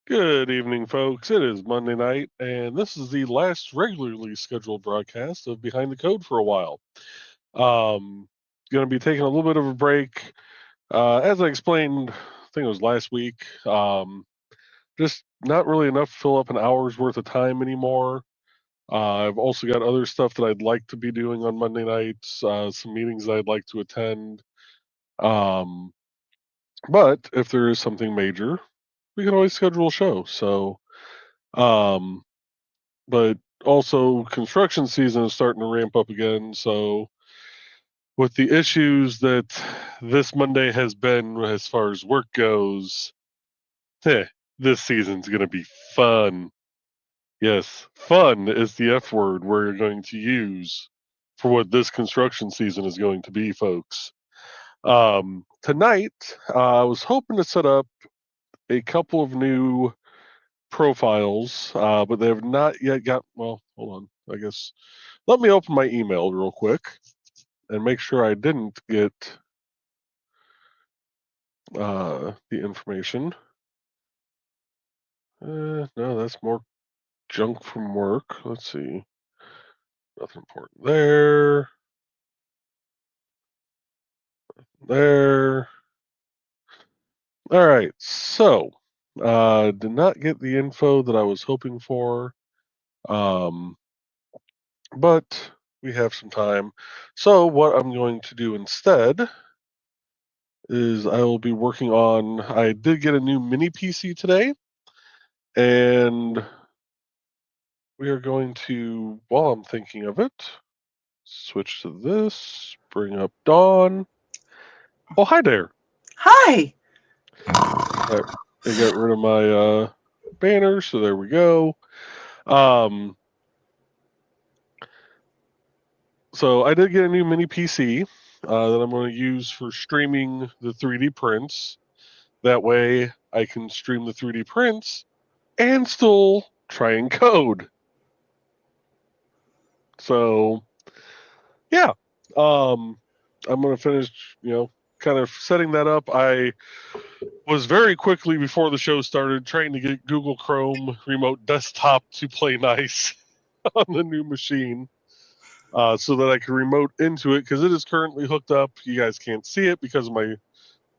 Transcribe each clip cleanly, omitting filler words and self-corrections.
Good evening, folks. It is Monday night, and this is the last regularly scheduled broadcast of Behind the Code for a while. Going to be taking a little bit of a break. As I explained, I think it was last week, just not really enough to fill up an hour's worth of time anymore. I've also got other stuff that I'd like to be doing on Monday nights, some meetings I'd like to attend. But if there is something major, we can always schedule a show. But also construction season is starting to ramp up again. So with the issues that this Monday has been as far as work goes, this season's going to be fun. Yes, fun is the F word we're going to use for what this construction season is going to be, folks. Tonight, I was hoping to set up a couple of new profiles, but they have not yet got. Well, hold on. I guess let me open my email real quick and make sure I didn't get the information. No, that's more junk from work. Let's see. Nothing important there. There. All right. So, did not get the info that I was hoping for. But we have some time. So what I'm going to do instead is I will be working on. I did get a new mini PC today, and we are going to, while I'm thinking of it, switch to this, bring up Dawn. Oh, hi there. Hi. I got rid of my banner, so there we go. So I did get a new mini PC that I'm going to use for streaming the 3D prints. That way I can stream the 3D prints and still try and code. So, yeah. I'm going to finish, kind of setting that up. I was very quickly before the show started trying to get Google Chrome remote desktop to play nice on the new machine. So that I can remote into it, because it is currently hooked up. You guys can't see it because of my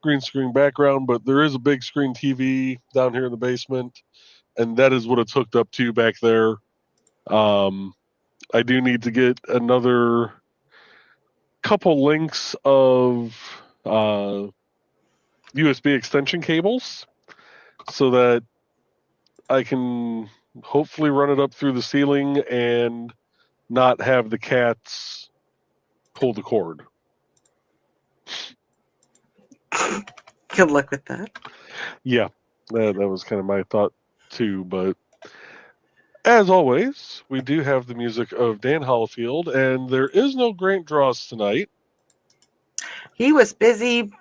green screen background, but there is a big screen TV down here in the basement, and that is what it's hooked up to back there. I do need to get another couple links of USB extension cables so that I can hopefully run it up through the ceiling and not have the cats pull the cord. Good luck with that. Yeah, that was kind of my thought too. But as always, we do have the music of Dan Hollifield, and there is no Grant Dross tonight. He was busy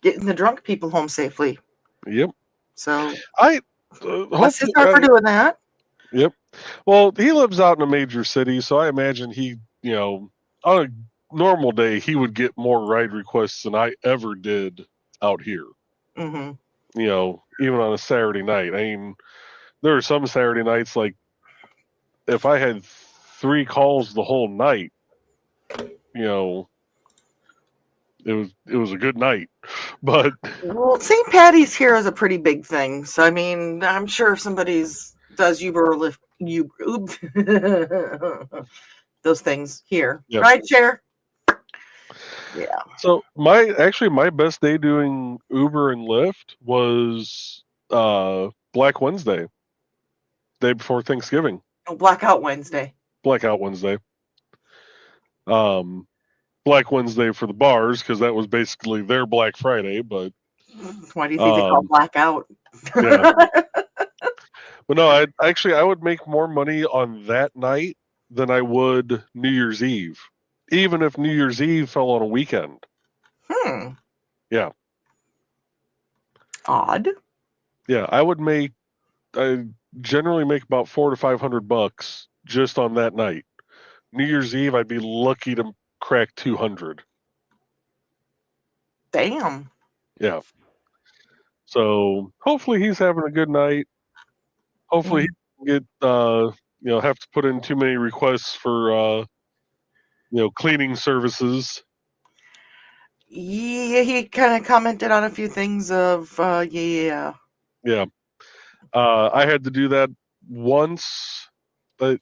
getting the drunk people home safely. Yep. So bless his heart for doing that. Yep. Well, he lives out in a major city, so I imagine he, on a normal day, he would get more ride requests than I ever did out here. Mm-hmm. Even on a Saturday night. I mean, there are some Saturday nights, like, if I had 3 calls the whole night, it was a good night. But well, St. Patty's here is a pretty big thing. So I mean, I'm sure if somebody does Uber or Lyft, those things here, yeah. Ride share. Yeah. So my best day doing Uber and Lyft was Black Wednesday, day before Thanksgiving. Oh, Blackout Wednesday. Blackout Wednesday. Black Wednesday for the bars, because that was basically their Black Friday. But why do you think they call blackout? Yeah. But no, I would make more money on that night than I would New Year's Eve, even if New Year's Eve fell on a weekend. Yeah. Odd. Yeah, I generally make about $400 to $500 just on that night. New Year's Eve, I'd be lucky to crack 200. Damn. Yeah. So hopefully he's having a good night. Hopefully he doesn't get have to put in too many requests for cleaning services. Yeah, he kind of commented on a few things of yeah. Yeah. I had to do that once, but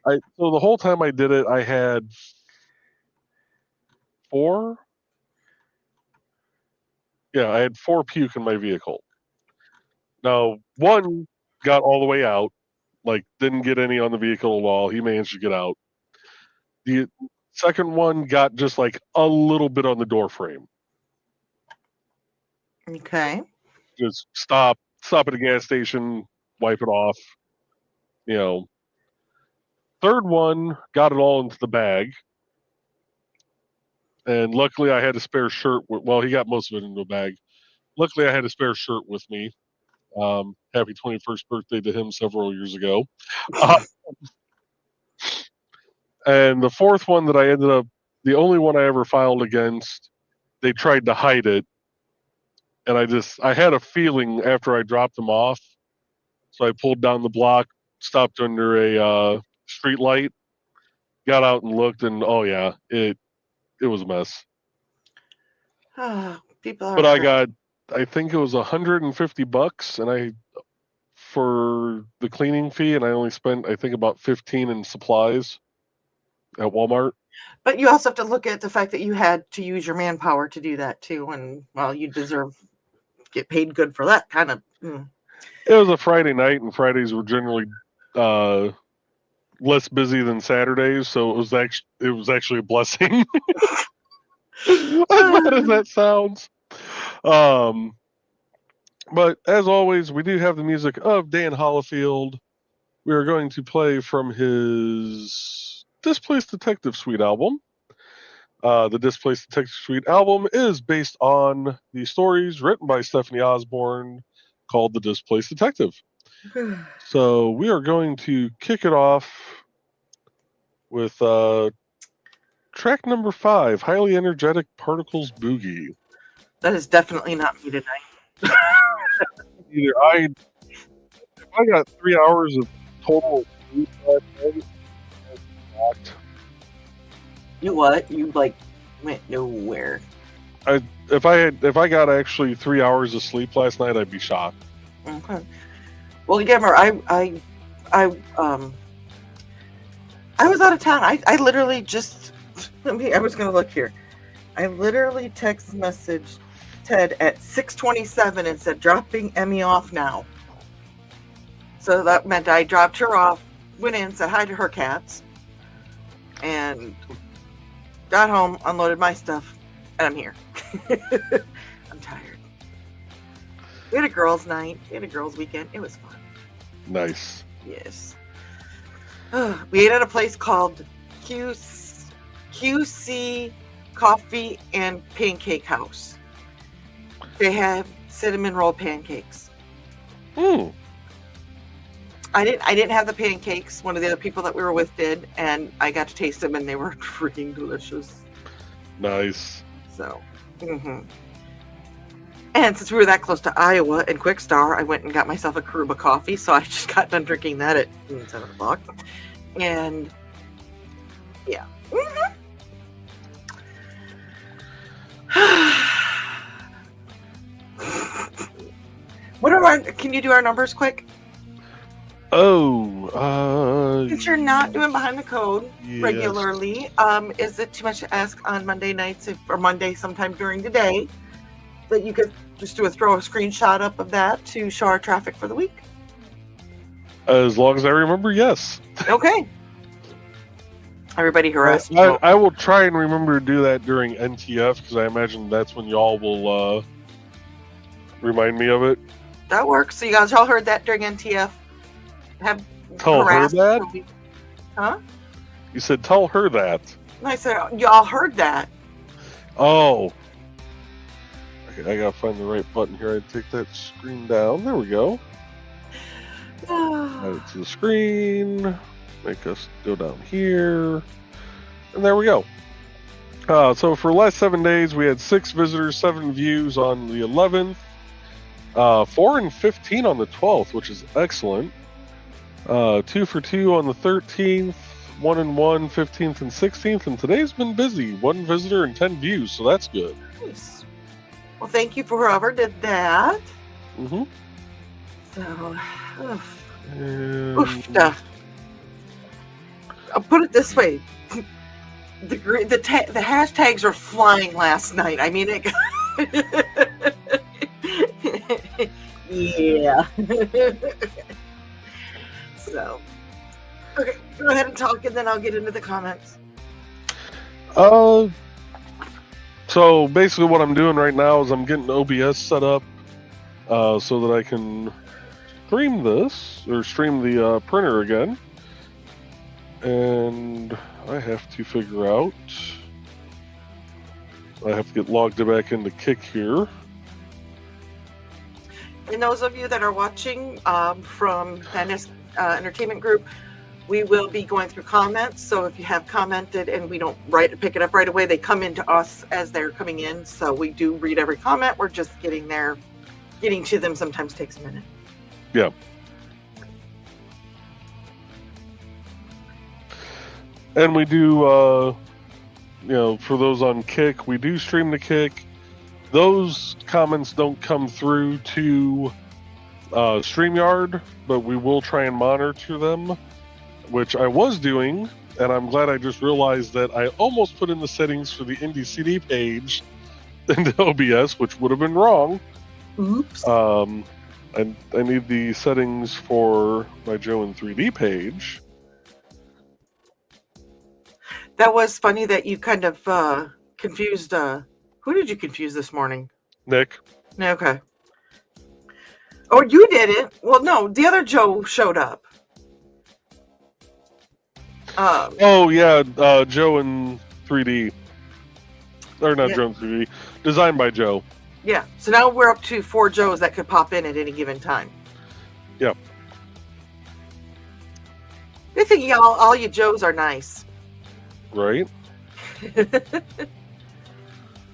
so the whole time I did it, I had 4. Yeah, I had 4 puke in my vehicle. Now, one got all the way out, like didn't get any on the vehicle at all. He managed to get out. The second one got just like a little bit on the door frame. Okay. Just stop at a gas station, wipe it off. Third one got it all into the bag. And luckily I had a spare shirt. Well, he got most of it into a bag. Luckily I had a spare shirt with me. Happy 21st birthday to him several years ago. And the fourth one that I ended up, the only one I ever filed against, they tried to hide it. And I had a feeling after I dropped them off. So I pulled down the block, stopped under a street light, got out and looked, and oh yeah, it was a mess. People are. But I think it was $150, and for the cleaning fee, and I only spent I think about 15 in supplies at Walmart. But you also have to look at the fact that you had to use your manpower to do that too, and well, you get paid good for that kind of. It was a Friday night, and Fridays were generally less busy than Saturdays, so it was actually a blessing. As bad as that sounds. But as always, we do have the music of Dan Hollifield. We are going to play from his Displaced Detective Suite album. The Displaced Detective Suite album is based on the stories written by Stephanie Osborne called The Displaced Detective. So we are going to kick it off with track number 5, Highly Energetic Particles Boogie. That is definitely not me tonight. If I got 3 hours of total sleep last night, you what? You like went nowhere. If I got actually 3 hours of sleep last night, I'd be shocked. Okay. Well, Gemmer, I was out of town. I literally just I was gonna look here. I literally text messaged Ted at 6:27 and said, dropping Emmy off now. So that meant I dropped her off, went in, said hi to her cats, and got home, unloaded my stuff, and I'm here. I'm tired. We had a girls' night. We had a girls' weekend. It was fun. Nice. Yes. We ate at a place called QC Coffee and Pancake House. They have cinnamon roll pancakes. I didn't have the pancakes. One of the other people that we were with did, and I got to taste them, and they were freaking delicious. Nice. So, And since we were that close to Iowa and Quick Star, I went and got myself a Karuba coffee. So I just got done drinking that at 7 o'clock. And yeah. Can you do our numbers quick? Since you're not doing Behind the Code regularly, is it too much to ask on Monday nights or Monday sometime during the day that you could just throw a screenshot up of that to show our traffic for the week? As long as I remember, yes. Okay. Everybody harassed. I will try and remember to do that during NTF, because I imagine that's when y'all will remind me of it. That works. So you guys all heard that during NTF. Tell her that? Huh? You said tell her that. I said y'all heard that. Oh. Okay, I gotta find the right button here. I take that screen down. There we go. Add it to the screen. Make us go down here. And there we go. So for the last 7 days, we had 6 visitors, 7 views on the 11th, 4 and 15 on the 12th, which is excellent. 2 for 2 on the 13th, 1 and 1, 15th and 16th, and today's been busy. 1 visitor and 10 views, so that's good. Nice. Well, thank you for whoever did that. Mm-hmm. So, And... oof. I'll put it this way. The hashtags are flying last night. I mean, yeah. So, okay, go ahead and talk, and then I'll get into the comments. So basically, what I'm doing right now is I'm getting OBS set up so that I can stream this or stream the printer again, and I have to figure out. I have to get logged back into Kick here. And those of you that are watching from Madness Entertainment Group, we will be going through comments. So if you have commented and we don't pick it up right away, they come into us as they're coming in. So we do read every comment. We're just getting to them sometimes takes a minute. Yeah. And we do, for those on Kick, we do stream the Kick. Those comments don't come through to StreamYard, but we will try and monitor them, which I was doing, and I'm glad I just realized that I almost put in the settings for the IndieCD page into OBS, which would have been wrong. Oops. I need the settings for my Joe in 3D page. That was funny that you kind of confused. Who did you confuse this morning? Nick. Okay. Oh, you didn't. Well, no, the other Joe showed up. Oh yeah, Joe in 3D, or not Joe in 3D, designed by Joe. Yeah. So now we're up to 4 Joes that could pop in at any given time. Yep. I think all you Joes are nice. Right.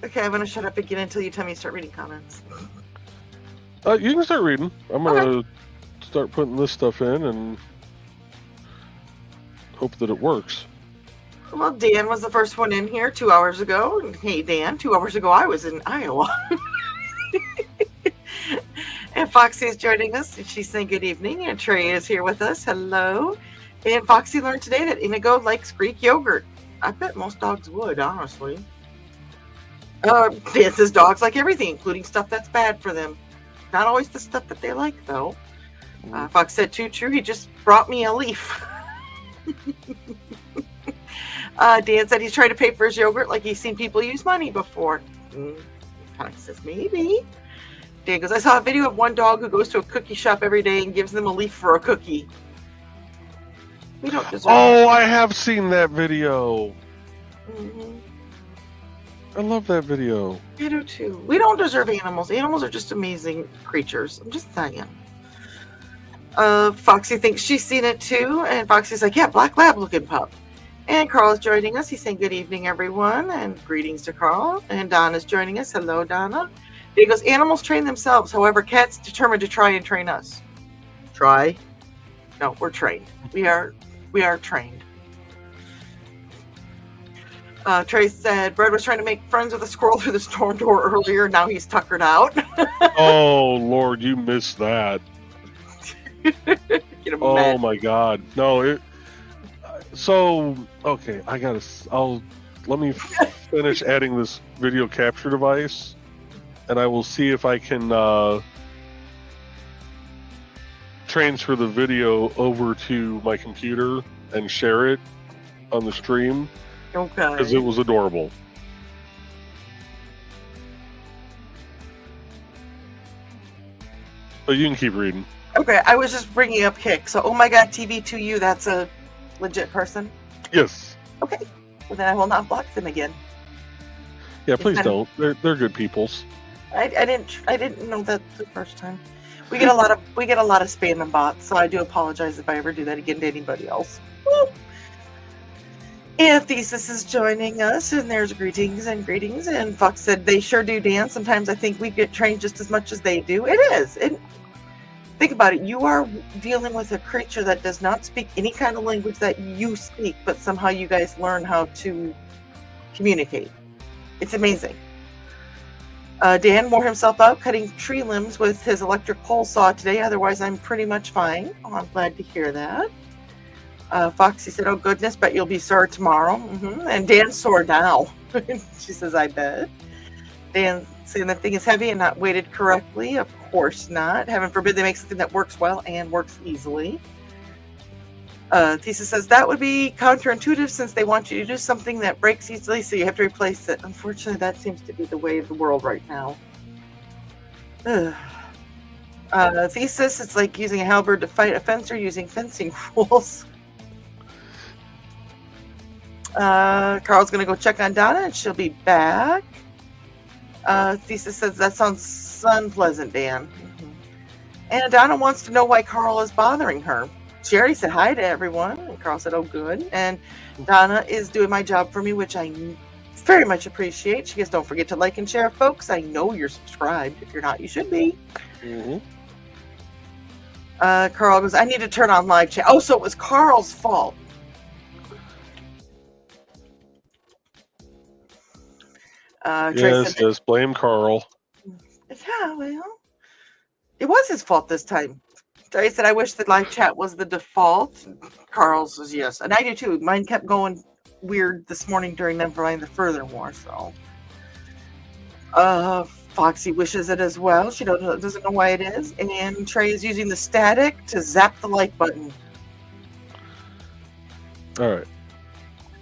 Okay, I'm gonna shut up again until you tell me to start reading comments. You can start reading. I'm gonna start putting this stuff in and hope that it works. Well, Dan was the first one in here 2 hours ago. Hey, Dan, 2 hours ago I was in Iowa. And Foxy is joining us, and she's saying good evening. And Trey is here with us. Hello. And Foxy learned today that Inigo likes Greek yogurt. I bet most dogs would, honestly. Dan says dogs like everything, including stuff that's bad for them. Not always the stuff that they like, though. Fox said, too true. He just brought me a leaf. Dan said he's trying to pay for his yogurt like he's seen people use money before. Fox says, maybe. Dan goes, I saw a video of one dog who goes to a cookie shop every day and gives them a leaf for a cookie. We don't deserve that. I have seen that video. Mm-hmm. I love that video. I do too. We don't deserve animals. Animals are just amazing creatures. I'm just saying. Foxy thinks she's seen it too, and Foxy's like, yeah, black lab looking pup. And Carl is joining us. He's saying good evening, everyone, and greetings to Carl. And Donna's joining us. Hello, Donna. He goes, animals train themselves. However, cats determined to try and train us. Try? No, we're trained. We are trained. Trey said, Brad was trying to make friends with a squirrel through the storm door earlier. Now he's tuckered out. Oh, Lord, you missed that. Oh, my God. No, okay, let me finish adding this video capture device, and I will see if I can transfer the video over to my computer and share it on the stream. Okay. Because it was adorable. But you can keep reading. Okay, I was just bringing up Kick. So, oh my God, TV2U, that's a legit person? Yes. Okay. Well, then I will not block them again. Yeah, please don't. They're good peoples. I didn't know that the first time. We get a lot of spam and bots, so I do apologize if I ever do that again to anybody else. Woo. And Thesis is joining us, and there's greetings and greetings. And Fox said they sure do, Dan. Sometimes I think we get trained just as much as they do. It is. And think about it. You are dealing with a creature that does not speak any kind of language that you speak, but somehow you guys learn how to communicate. It's amazing. Dan wore himself out cutting tree limbs with his electric pole saw today. Otherwise, I'm pretty much fine. Oh, I'm glad to hear that. Foxy said, oh, goodness, bet you'll be sore tomorrow. And Dan's sore now. She says, I bet. Dan saying the thing is heavy and not weighted correctly. Of course not. Heaven forbid they make something that works well and works easily. Thesis says, that would be counterintuitive since they want you to do something that breaks easily, so you have to replace it. Unfortunately, that seems to be the way of the world right now. Thesis, it's like using a halberd to fight a fencer using fencing rules. Carl's going to go check on Donna, and she'll be back. Thesis says, that sounds unpleasant, Dan. And Donna wants to know why Carl is bothering her. She already said hi to everyone, and Carl said, oh, good. And Donna is doing my job for me, which I very much appreciate. She goes, don't forget to like and share, folks. I know you're subscribed. If you're not, you should be. Carl goes, I need to turn on live chat. Oh, so it was Carl's fault. Yes, blame Carl. Yeah, well, it was his fault this time. Trey said, I wish the live chat was the default. Carl says yes. And I do too. Mine kept going weird this morning during Nevermind the Furthermore, so. Foxy wishes it as well. She doesn't know why it is. And Trey is using the static to zap the like button. All right.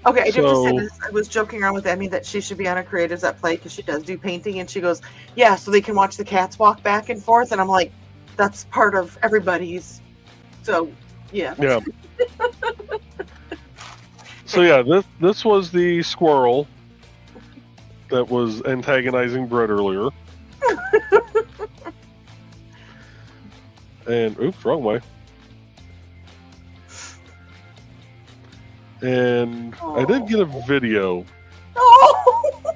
Okay, I do have to say this. I was joking around with Emmy that she should be on a Creators at Play because she does do painting, and she goes, yeah, so they can watch the cats walk back and forth. And I'm like, that's part of everybody's. So, yeah. Yeah. So, yeah, this was the squirrel that was antagonizing Brett earlier. And, oops, wrong way. And I did get a video. Oh.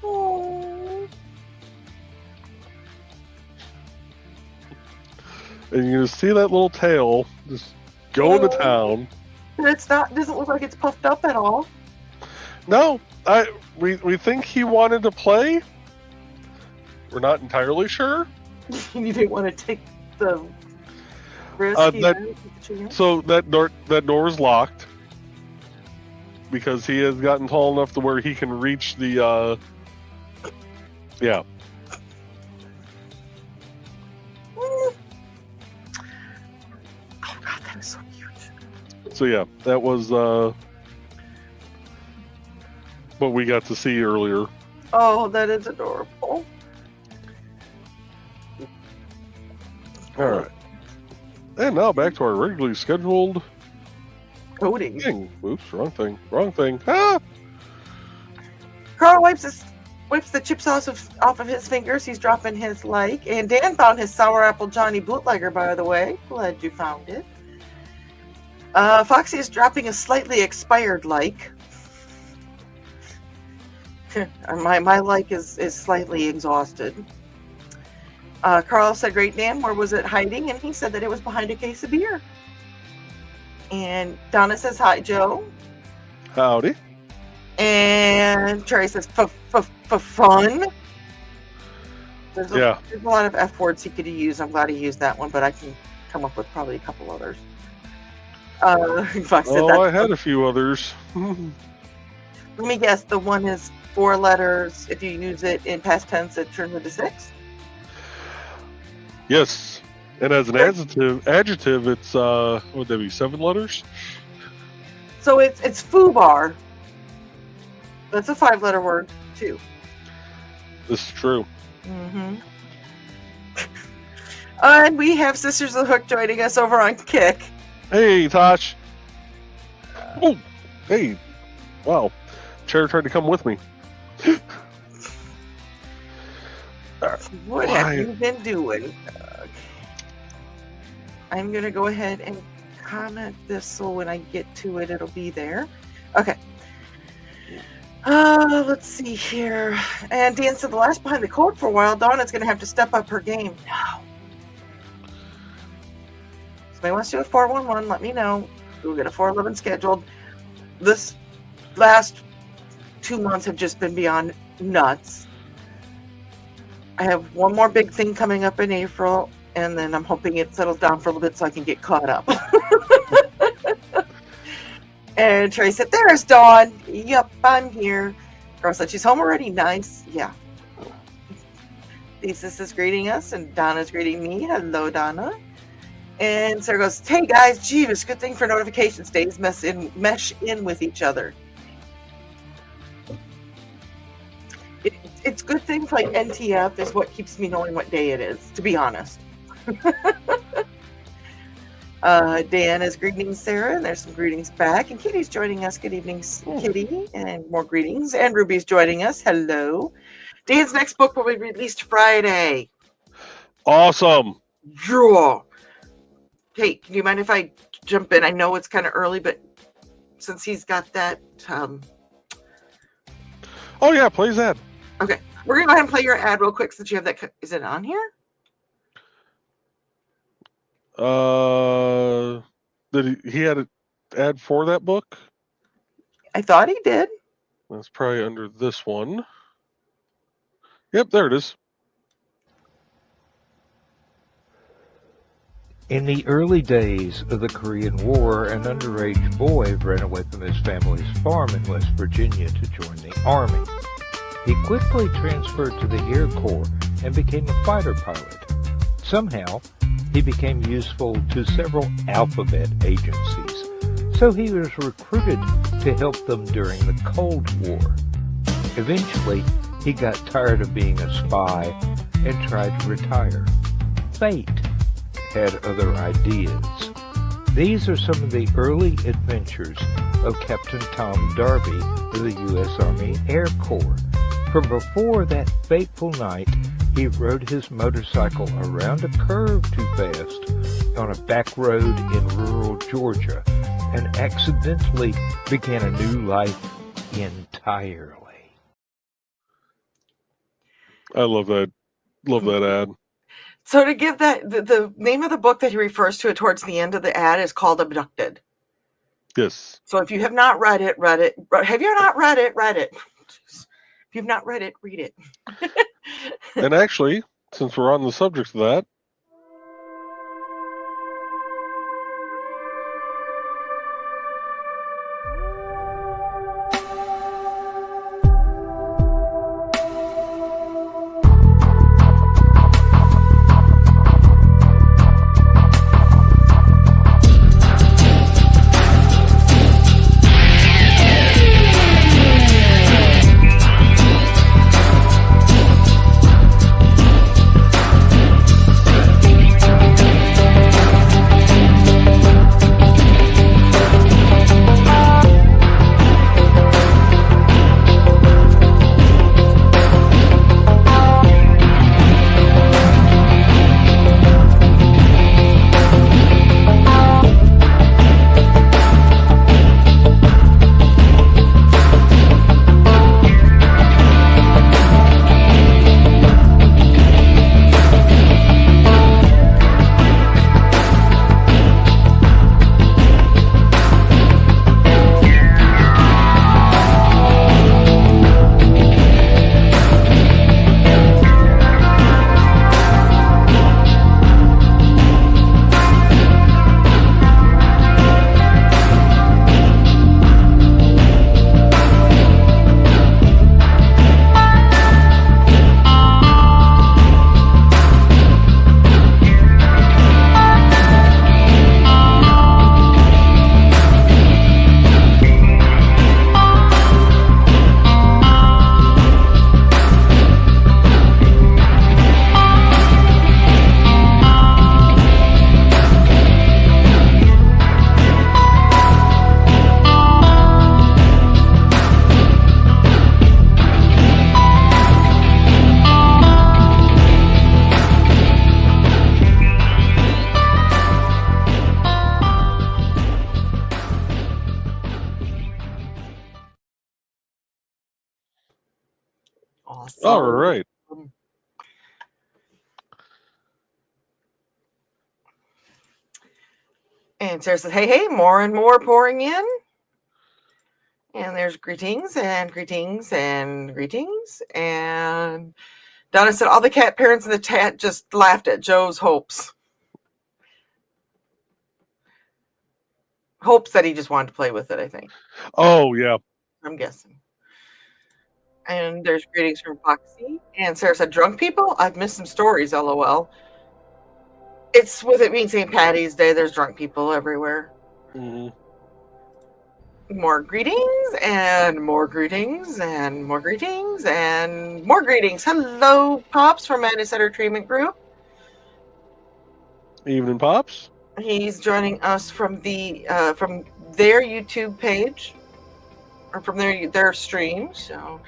Oh. And you see that little tail just going to town. Doesn't look like it's puffed up at all. No, we think he wanted to play. We're not entirely sure. You didn't want to take the risk. So that door is locked because he has gotten tall enough to where he can reach the. Yeah. Oh God, that is so cute. So yeah, that was what we got to see earlier. Oh, that is adorable. All right. And now back to our regularly scheduled coding. Thing. Oops, wrong thing. Ah! Carl wipes the chips off of his fingers. He's dropping his like. And Dan found his Sour Apple Johnny bootlegger, by the way. Glad you found it. Foxy is dropping a slightly expired like. my like is slightly exhausted. Carl said, great Dan, where was it hiding? And he said that it was behind a case of beer. And Donna says, hi, Joe. Howdy. And Trey says, for fun. There's a lot of F words he could use. I'm glad he used that one, but I can come up with probably a couple others. I had a few others. Let me guess, the one is 4 letters. If you use it in past tense, it turns into 6? Yes, and as an adjective, it's would that be 7 letters? So it's foobar. That's a 5-letter word too. This is true. Mm-hmm. And we have Sisters of the Hook joining us over on Kick. Hey, Tosh. Oh, hey. Wow. Chair tried to come with me. What have you been doing? I'm going to go ahead and comment this so when I get to it, it'll be there. Okay. Let's see here. And Dan said the last behind the code for a while. Donna's going to have to step up her game. No. Somebody wants to do a 411, let me know. We'll get a 411 scheduled. This last 2 months have just been beyond nuts. I have one more big thing coming up in April, and then I'm hoping it settles down for a little bit so I can get caught up. And Trey said, there's Dawn. Yep, I'm here. Girl said, she's home already. Nice. Yeah. Thesis is greeting us, and Donna's greeting me. Hello, Donna. And Sarah goes, hey, guys, Jeeves, good thing for notifications. Days mesh in with each other. It's good things like NTF is what keeps me knowing what day it is, to be honest. Dan is greeting Sarah, and there's some greetings back. And Kitty's joining us. Good evening, Kitty, and more greetings. And Ruby's joining us. Hello. Dan's next book will be released Friday. Awesome. Yeah. Hey, do you mind if I jump in? I know it's kind of early, but since he's got that... Oh, yeah, play his ad. Okay. We're going to go ahead and play your ad real quick since you have that... Is it on here? Did he had an ad for that book? I thought he did. That's probably under this one. Yep, there it is. In the early days of the Korean War, an underage boy ran away from his family's farm in West Virginia to join the Army. He quickly transferred to the Air Corps and became a fighter pilot. Somehow, he became useful to several alphabet agencies, so he was recruited to help them during the Cold War. Eventually, he got tired of being a spy and tried to retire. Fate had other ideas. These are some of the early adventures of Captain Tom Darby of the U.S. Army Air Corps. From before that fateful night, he rode his motorcycle around a curve too fast on a back road in rural Georgia and accidentally began a new life entirely. I love that. Love that ad. So to give that, the name of the book that he refers to it towards the end of the ad is called Abducted. Yes. So if you have not read it, read it. Have you not read it, read it. If you've not read it, read it. And actually, since we're on the subject of that, Awesome. All right. And Sarah says, hey, more and more pouring in. And there's greetings and greetings and greetings. And Donna said, all the cat parents in the chat just laughed at Joe's hopes. Hopes that he just wanted to play with it, I think. Oh, yeah. I'm guessing. And there's greetings from Foxy. And Sarah said, drunk people? I've missed some stories, LOL. It's with it being St. Patty's Day, there's drunk people everywhere. Mm-hmm. More greetings and more greetings and more greetings and more greetings. Hello, Pops from Madness Center Treatment Group. Evening, Pops. He's joining us from their YouTube page, or from their stream. So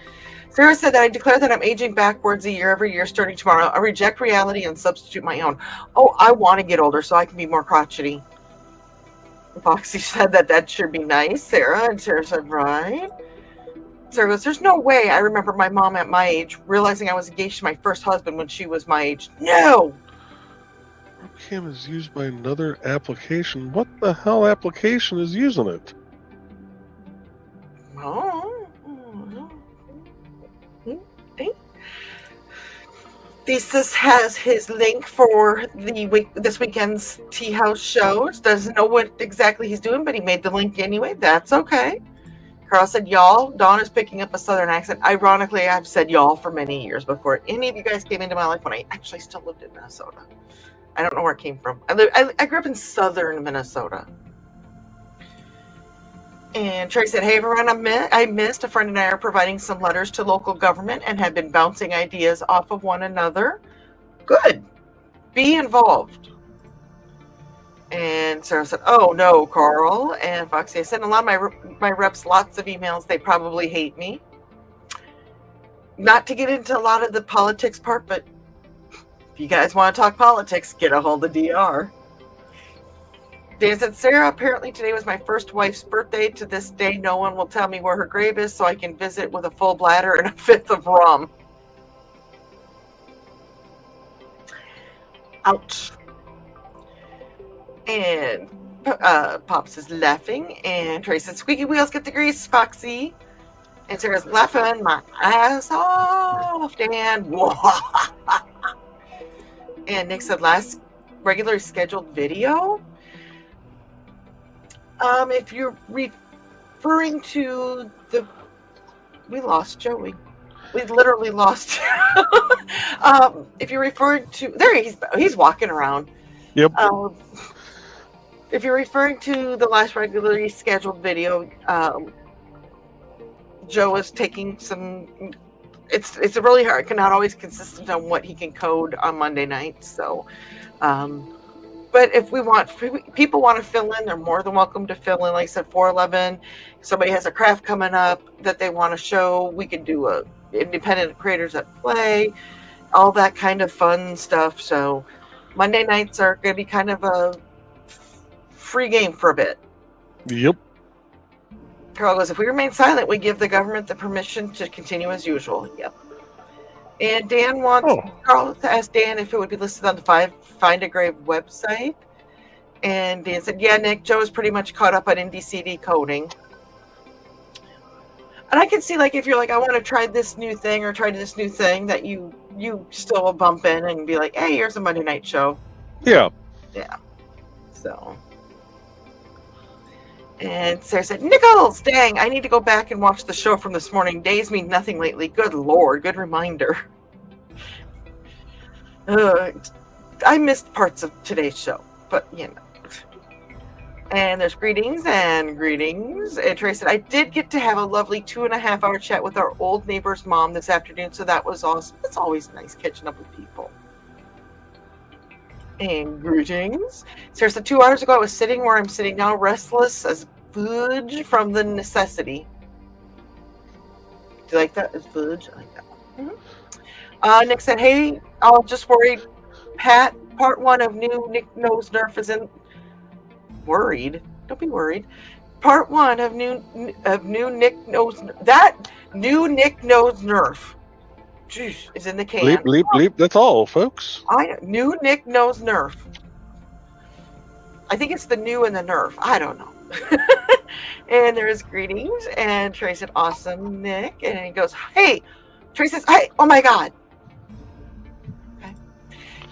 Sarah said that I declare that I'm aging backwards a year every year starting tomorrow. I reject reality and substitute my own. Oh, I want to get older so I can be more crotchety. Foxy said that should be nice, Sarah. And Sarah said, right. Sarah goes, there's no way I remember my mom at my age realizing I was engaged to my first husband when she was my age. No! Webcam is used by another application. What the hell application is using it? Oh. Thesis has his link for this weekend's Tea House show. Doesn't know what exactly he's doing, but he made the link anyway. That's okay. Carl said, y'all. Dawn is picking up a southern accent. Ironically, I've said y'all for many years before any of you guys came into my life when I actually still lived in Minnesota. I don't know where it came from. I grew up in southern Minnesota. And Trey said, hey, everyone, I missed. A friend and I are providing some letters to local government and have been bouncing ideas off of one another. Good. Be involved. And Sarah said, oh, no, Carl. And Foxy, I sent a lot of my reps lots of emails. They probably hate me. Not to get into a lot of the politics part, but if you guys want to talk politics, get a hold of DR. Dan said, Sarah, apparently today was my first wife's birthday. To this day, no one will tell me where her grave is, so I can visit with a full bladder and a fifth of rum. Ouch. And Pops is laughing, and Trey said, squeaky wheels get the grease, Foxy. And Sarah's laughing my ass off, Dan. And Nick said, last regularly scheduled video? If you're referring to we lost Joey. We literally lost. If you're referring to, he's walking around. Yep. If you're referring to the last regularly scheduled video, Joe is taking some. It's really hard. Cannot always consistent on what he can code on Monday nights. So. But if people want to fill in, they're more than welcome to fill in. Like I said, 411. If somebody has a craft coming up that they want to show, we can do independent creators at play, all that kind of fun stuff. So Monday nights are going to be kind of a free game for a bit. Yep. Carl goes, if we remain silent, we give the government the permission to continue as usual. Yep. And Dan wants Carl to ask Dan if it would be listed on the Find a Grave website. And Dan said, yeah, Nick, Joe is pretty much caught up on IndieCD coding. And I can see, like, if you're like, I want to try this new thing or try this new thing, that you still will bump in and be like, hey, here's a Monday night show. Yeah. Yeah. So. And Sarah said, Nichols, dang, I need to go back and watch the show from this morning. Days mean nothing lately. Good Lord, good reminder. I missed parts of today's show, but you know. And there's greetings and greetings. And Trey said, I did get to have a lovely 2.5-hour chat with our old neighbor's mom this afternoon, so that was awesome. It's always nice catching up with people. And greetings. Sarah said, 2 hours ago, I was sitting where I'm sitting now, restless as fudge from the necessity. Do you like that? As fudge? I like that. Mm-hmm. Nick said, hey, I'm just worried. Pat, part 1 of new Nick Knows Nerf is in. Worried? Don't be worried. Part 1 of new Nick Knows that new Nick Knows Nerf. is in the can. Bleep, bleep, bleep. That's all, folks. New Nick knows Nerf. I think it's the new and the Nerf. I don't know. And there's greetings. And Trey said, awesome, Nick. And he goes, hey. Trey says, hey, oh my God. Okay.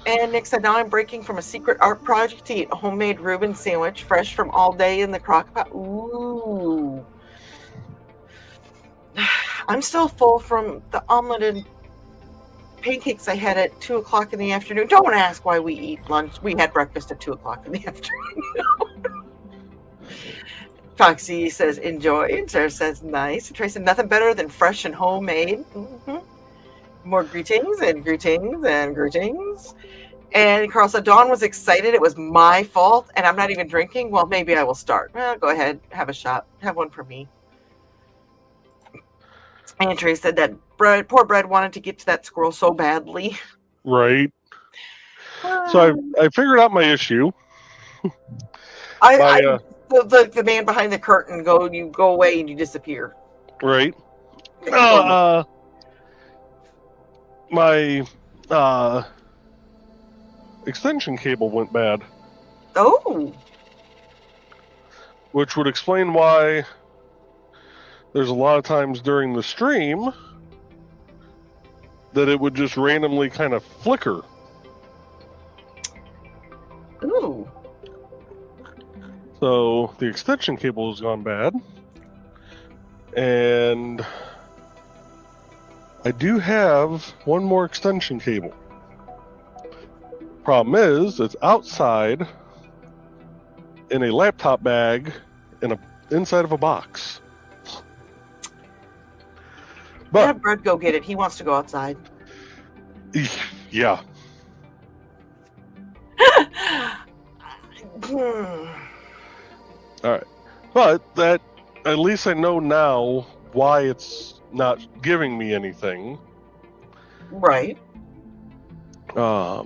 And Nick said, now I'm breaking from a secret art project to eat a homemade Reuben sandwich, fresh from all day in the crock pot. Ooh. I'm still full from the omelet and pancakes I had at 2 o'clock in the afternoon. Don't ask why we eat lunch. We had breakfast at 2 o'clock in the afternoon. Foxy says, enjoy. And Sarah says, nice. And Trey said, nothing better than fresh and homemade. Mm-hmm. More greetings and greetings and greetings. And Carl said, Dawn was excited. It was my fault. And I'm not even drinking. Well, maybe I will start. Well, go ahead. Have a shot. Have one for me. And Trey said that poor Bread wanted to get to that squirrel so badly. Right. So I figured out my issue. The man behind the curtain, you go away and you disappear. Right. My extension cable went bad. Oh. Which would explain why there's a lot of times during the stream that it would just randomly kind of flicker. Ooh. So the extension cable has gone bad. And I do have one more extension cable. Problem is, it's outside in a laptop bag inside of a box. But have Brett go get it. He wants to go outside. Yeah. All right. But that, at least I know now why it's not giving me anything. Right. So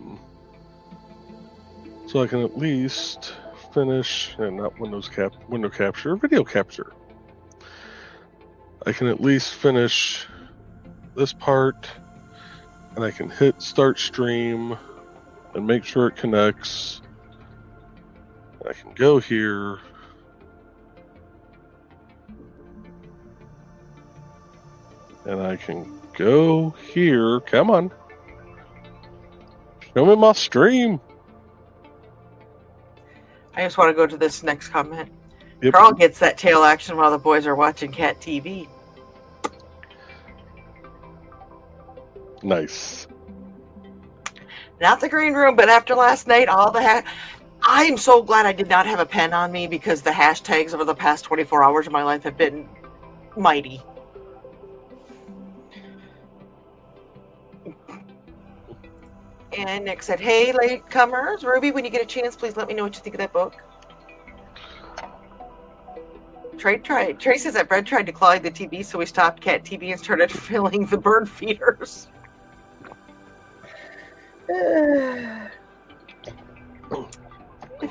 I can at least finish, and not window capture, video capture. I can at least finish this part, and I can hit start stream and make sure it connects. I can go here. And I can go here. Come on. Show me my stream. I just want to go to this next comment. Yep. Carl gets that tail action while the boys are watching Cat TV. Nice. Not the green room, but after last night, I'm so glad I did not have a pen on me, because the hashtags over the past 24 hours of my life have been mighty. And Nick said, hey, latecomers. Ruby, when you get a chance, please let me know what you think of that book. Trey says that Brett tried to clog the TV, so we stopped Cat TV and started filling the bird feeders. If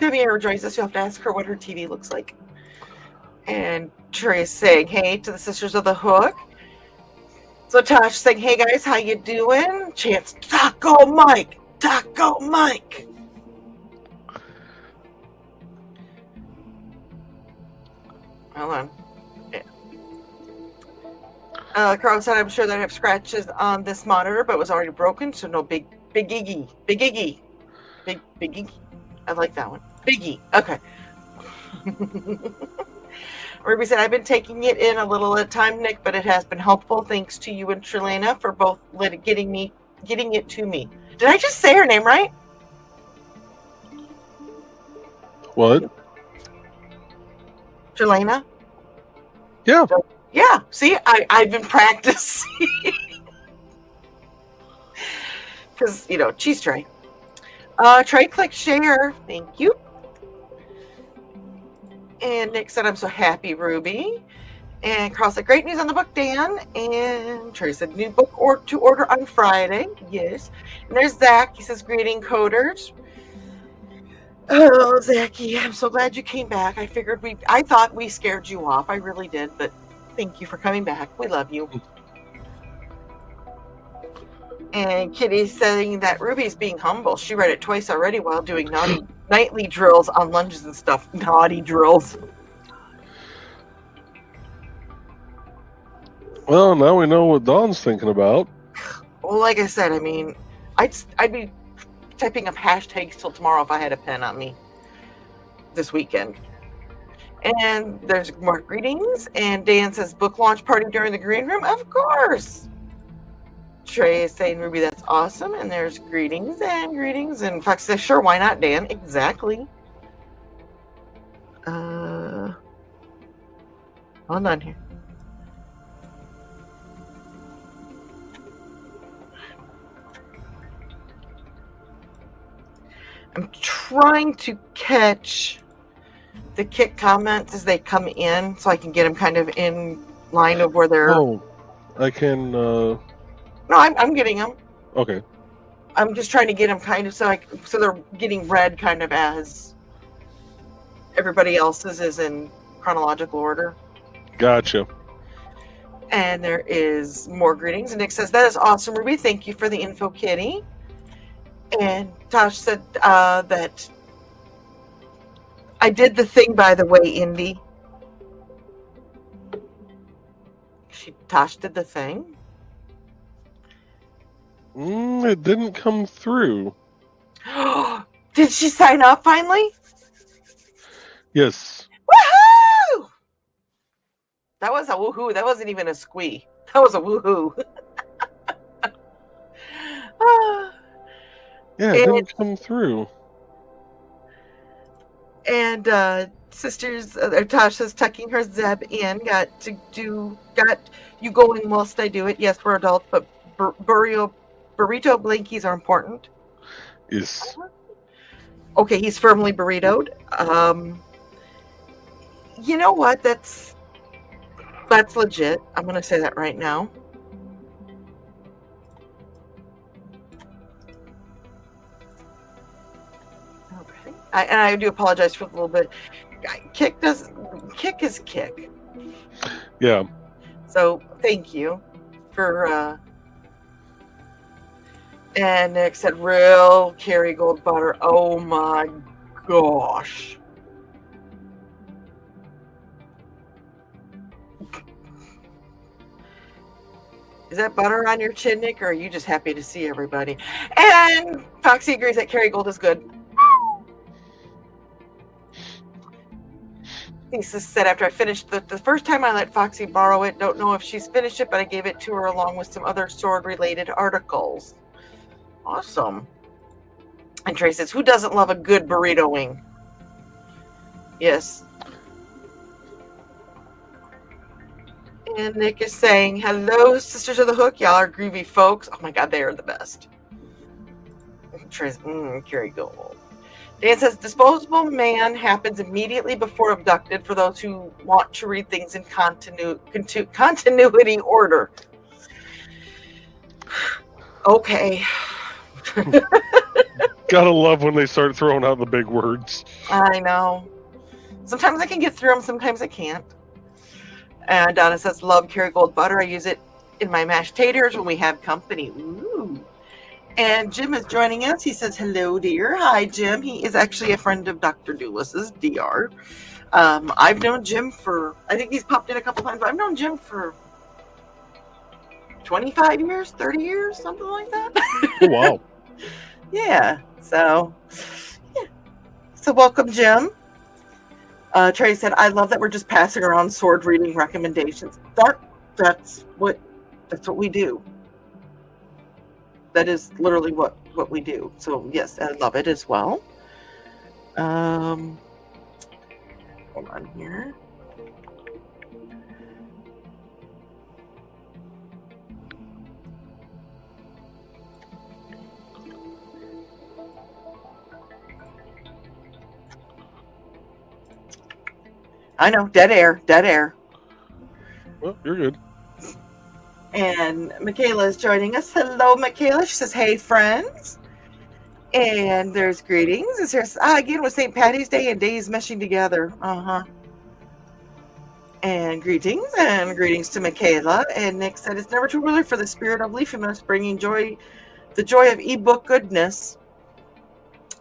Amy ever joins us, you'll have to ask her what her TV looks like. And Trey is saying, hey, to the Sisters of the Hook. So Tosh saying, hey guys, how you doing? Chance, Taco Mike. Hold on. Yeah. Carl said, I'm sure that I have scratches on this monitor, but it was already broken, so no big iggy. Big iggy. I like that one. Biggie. Okay. Ruby said, I've been taking it in a little at a time, Nick, but it has been helpful. Thanks to you and Trelena for both getting it to me. Did I just say her name right? What? Trelena? Yeah. Yeah. See, I've been practicing. Because, cheese Trey. Trey, click share. Thank you. And Nick said, I'm so happy, Ruby. And Carl said, great news on the book, Dan. And Trey said, new book to order on Friday. Yes. And there's Zach. He says, greeting coders. Oh, Zachy, I'm so glad you came back. I thought we scared you off. I really did. But thank you for coming back. We love you. And Kitty's saying that Ruby's being humble. She read it twice already while doing nightly drills on lunges and stuff. Naughty drills. Well, now we know what Dawn's thinking about. Well, like I said, I mean, I'd be typing up hashtags till tomorrow if I had a pen on me this weekend. And there's more greetings. And Dan says, book launch party during the green room? Of course. Trey is saying, Ruby, that's awesome. And there's greetings and greetings. And Fox says, sure, why not, Dan? Exactly. Hold on here. I'm trying to catch the Kit comments as they come in so I can get them kind of in line of where they're... Oh, I can... No, I'm getting them. Okay. I'm just trying to get them kind of so they're getting read kind of as everybody else's is in chronological order. Gotcha. And there is more greetings. And Nick says, that is awesome, Ruby. Thank you for the info, Kitty. And Tosh said that I did the thing, by the way, Indy. Tosh did the thing. It didn't come through. Did she sign up finally? Yes. Woohoo! That was a woohoo. That wasn't even a squee. That was a woohoo. Yeah, it didn't come through. And sisters, Tasha's tucking her Zeb in. Got you going whilst I do it. Yes, we're adults, but burrito blinkies are important. Yes. Okay, he's firmly burritoed. You know what? That's legit. I'm going to say that right now. Okay. And I do apologize for a little bit. Kick is kick. Yeah. So thank you for and Nick said real Kerrygold butter. Oh my gosh. Is that butter on your chin, Nick, or are you just happy to see everybody? And Foxy agrees that Kerrygold is good. Lisa said after I finished the first time I let Foxy borrow it, don't know if she's finished it, but I gave it to her along with some other sword-related articles. Awesome. And Trey says, who doesn't love a good burrito wing? Yes. And Nick is saying, hello, Sisters of the Hook. Y'all are groovy folks. Oh my God, they are the best. Trey's, Kerrygold. Dan says, disposable man happens immediately before abducted for those who want to read things in continuity order. Okay. Gotta love when they start throwing out the big words. I know. Sometimes I can get through them, sometimes I can't. And Donna says, love Kerrygold butter. I use it in my mashed taters when we have company. Ooh. And Jim is joining us. He says, hello, dear. Hi, Jim. He is actually a friend of Dr. Doulis's, DR. I've known Jim for, I think he's popped in a couple times, but I've known Jim for 25 years, 30 years, something like that. Oh, wow. Yeah. So welcome, Jim. Trey said, I love that we're just passing around sword reading recommendations. That's what we do. That is literally what we do. So yes, I love it as well. Hold on here. I know, dead air. Well, you're good. And Michaela is joining us. Hello, Michaela. She says, hey, friends. And there's greetings. It says, again with St. Patty's Day and days meshing together. Uh-huh. And greetings to Michaela. And Nick said, it's never too early for the spirit of leafiness, bringing the joy of ebook goodness.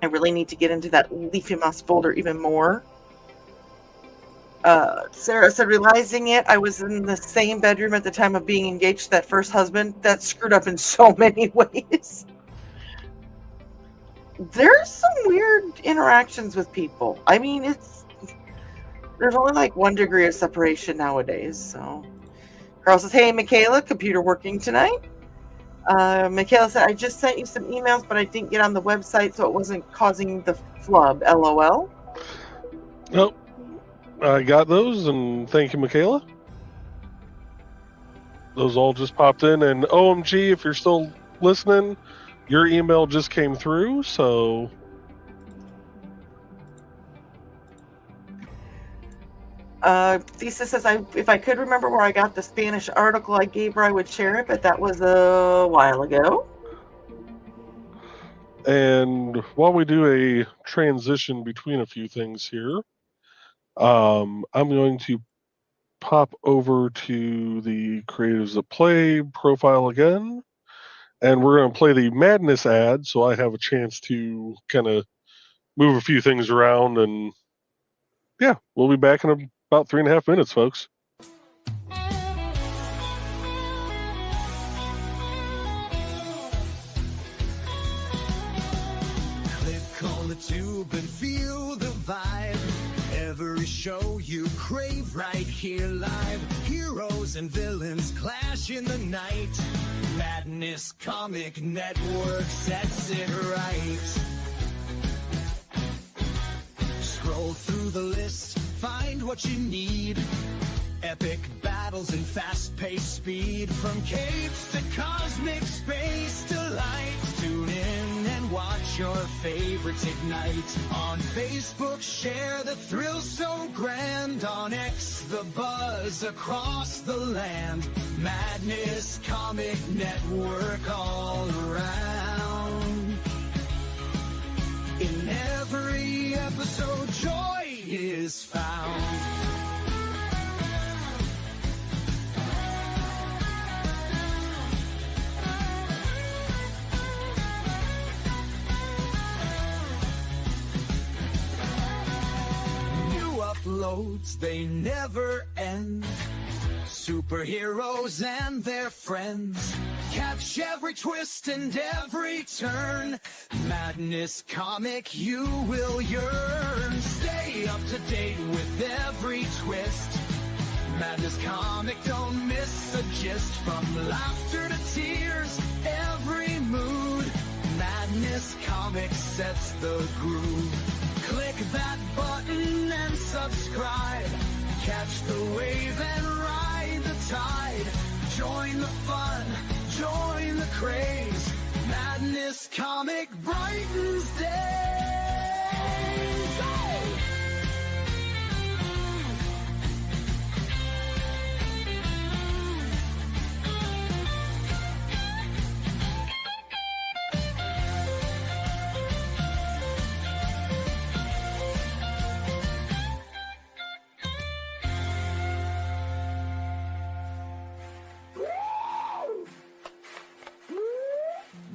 I really need to get into that leafy moss folder even more. Sarah said, realizing it, I was in the same bedroom at the time of being engaged to that first husband. That screwed up in so many ways. There's some weird interactions with people. I mean, there's only like 1 degree of separation nowadays. So Carl says, hey, Michaela, computer working tonight? Michaela said, I just sent you some emails, but I didn't get on the website, so it wasn't causing the flub. LOL. Nope. I got those, and thank you, Michaela. Those all just popped in, and OMG, if you're still listening, your email just came through, so... Thesis says, if I could remember where I got the Spanish article I gave her, I would share it, but that was a while ago. And while we do a transition between a few things here, I'm going to pop over to the Creatives That Play profile again, and we're going to play the Madness ad, so I have a chance to kind of move a few things around, and yeah, we'll be back in about 3.5 minutes, folks. Click on the tube and feel the vibe. Every show you crave right here live. Heroes and villains clash in the night. Madness Comic Network sets it right. Scroll through the list, find what you need. Epic battles and fast-paced speed. From capes to cosmic space delight. Tune in and watch your favorites ignite. On Facebook, share the thrill so grand. On X, the buzz across the land. Madness Comic Network all around. In every episode, joy is found. Uploads, they never end. Superheroes and their friends. Catch every twist and every turn. Madness Comic, you will yearn. Stay up to date with every twist. Madness Comic, don't miss a gist. From laughter to tears, every mood. Madness Comic sets the groove. Click that button and subscribe. Catch the wave and ride the tide. Join the fun, join the craze. Madness Comic brightens days. Hey!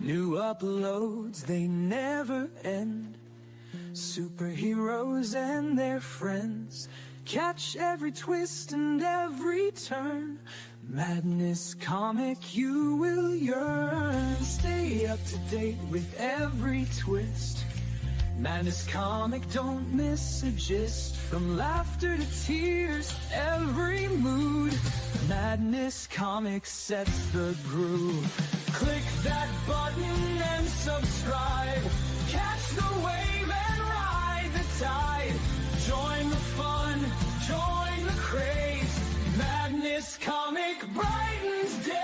New uploads, they never end. Superheroes and their friends. Catch every twist and every turn. Madness Comic, you will yearn. Stay up to date with every twist. Madness Comic, don't miss a gist. From laughter to tears, every mood. Madness Comic sets the groove. Click that button and subscribe. Catch the wave and ride the tide. Join the fun, join the craze. Madness Comic brightens days.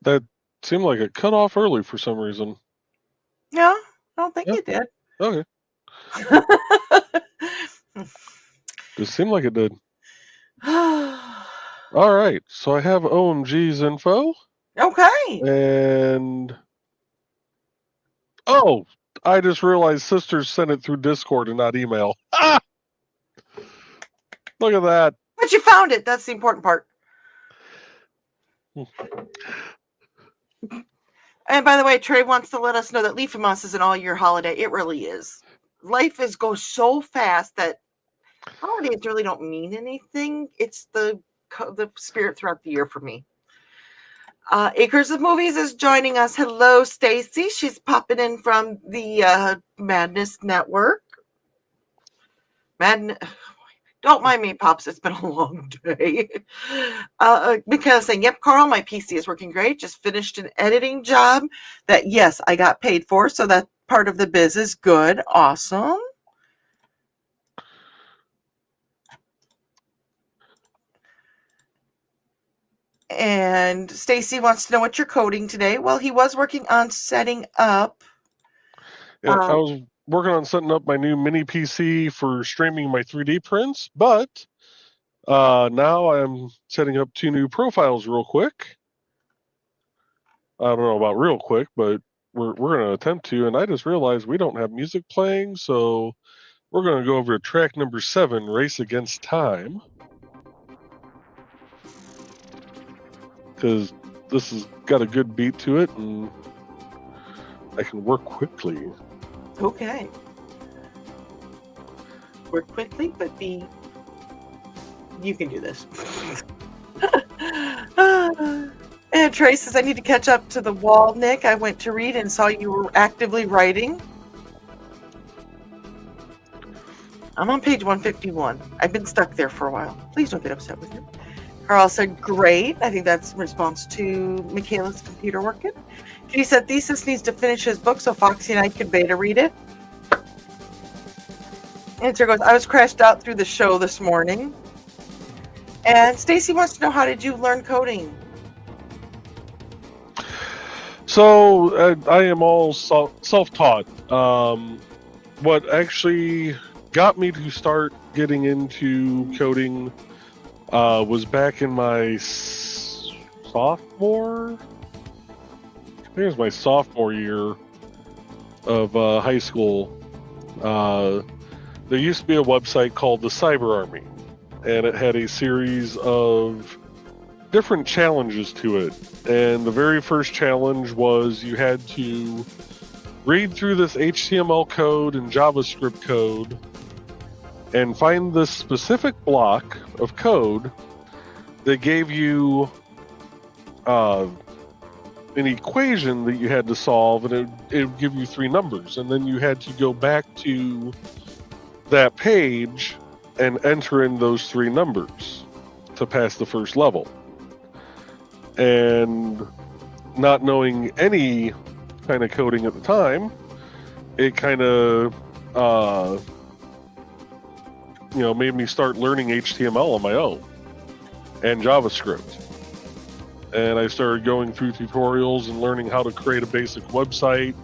That seemed like it cut off early for some reason. Yeah, I don't think it did. Okay. Just seemed like it did. All right, so I have OMG's info, Okay. and oh, I just realized sisters sent it through Discord and not email. Ah! Look at that. But you found it. That's the important part. And by the way, Trey wants to let us know that Leafy Moss is an all-year holiday. It really is. Life goes so fast that holidays really don't mean anything. It's the spirit throughout the year for me. Acres of Movies is joining us. Hello, Stacy. She's popping in from the Madness Network. Don't mind me, Pops. It's been a long day. Michaela saying, yep, Carl, my PC is working great. Just finished an editing job that, yes, I got paid for. So that part of the biz is good. Awesome. And Stacy wants to know what you're coding today. Well, he was working on setting up. Yeah, I was working on setting up my new mini PC for streaming my 3D prints, but now I'm setting up 2 new profiles real quick. I don't know about real quick, but we're going to attempt to. And I just realized we don't have music playing, so we're going to go over to track number 7, Race Against Time. Because this has got a good beat to it, and I can work quickly. Okay. Work quickly, but you can do this. And Trey says, I need to catch up to the wall, Nick. I went to read and saw you were actively writing. I'm on page 151. I've been stuck there for a while. Please don't get upset with me. Carl said, great. I think that's in response to Michaela's computer working. He said, Thesis needs to finish his book so Foxy and I could beta read it. Answer goes, I was crashed out through the show this morning. And Stacy wants to know, how did you learn coding? So I am all self-taught. What actually got me to start getting into coding was back in my sophomore year of high school. There used to be a website called the Cyber Army, and it had a series of different challenges to it. And the very first challenge was you had to read through this HTML code and JavaScript code and find this specific block of code that gave you an equation that you had to solve, and it would give you 3 numbers, and then you had to go back to that page and enter in those 3 numbers to pass the first level. And not knowing any kind of coding at the time, it kind of made me start learning HTML on my own and JavaScript. And I started going through tutorials and learning how to create a basic website.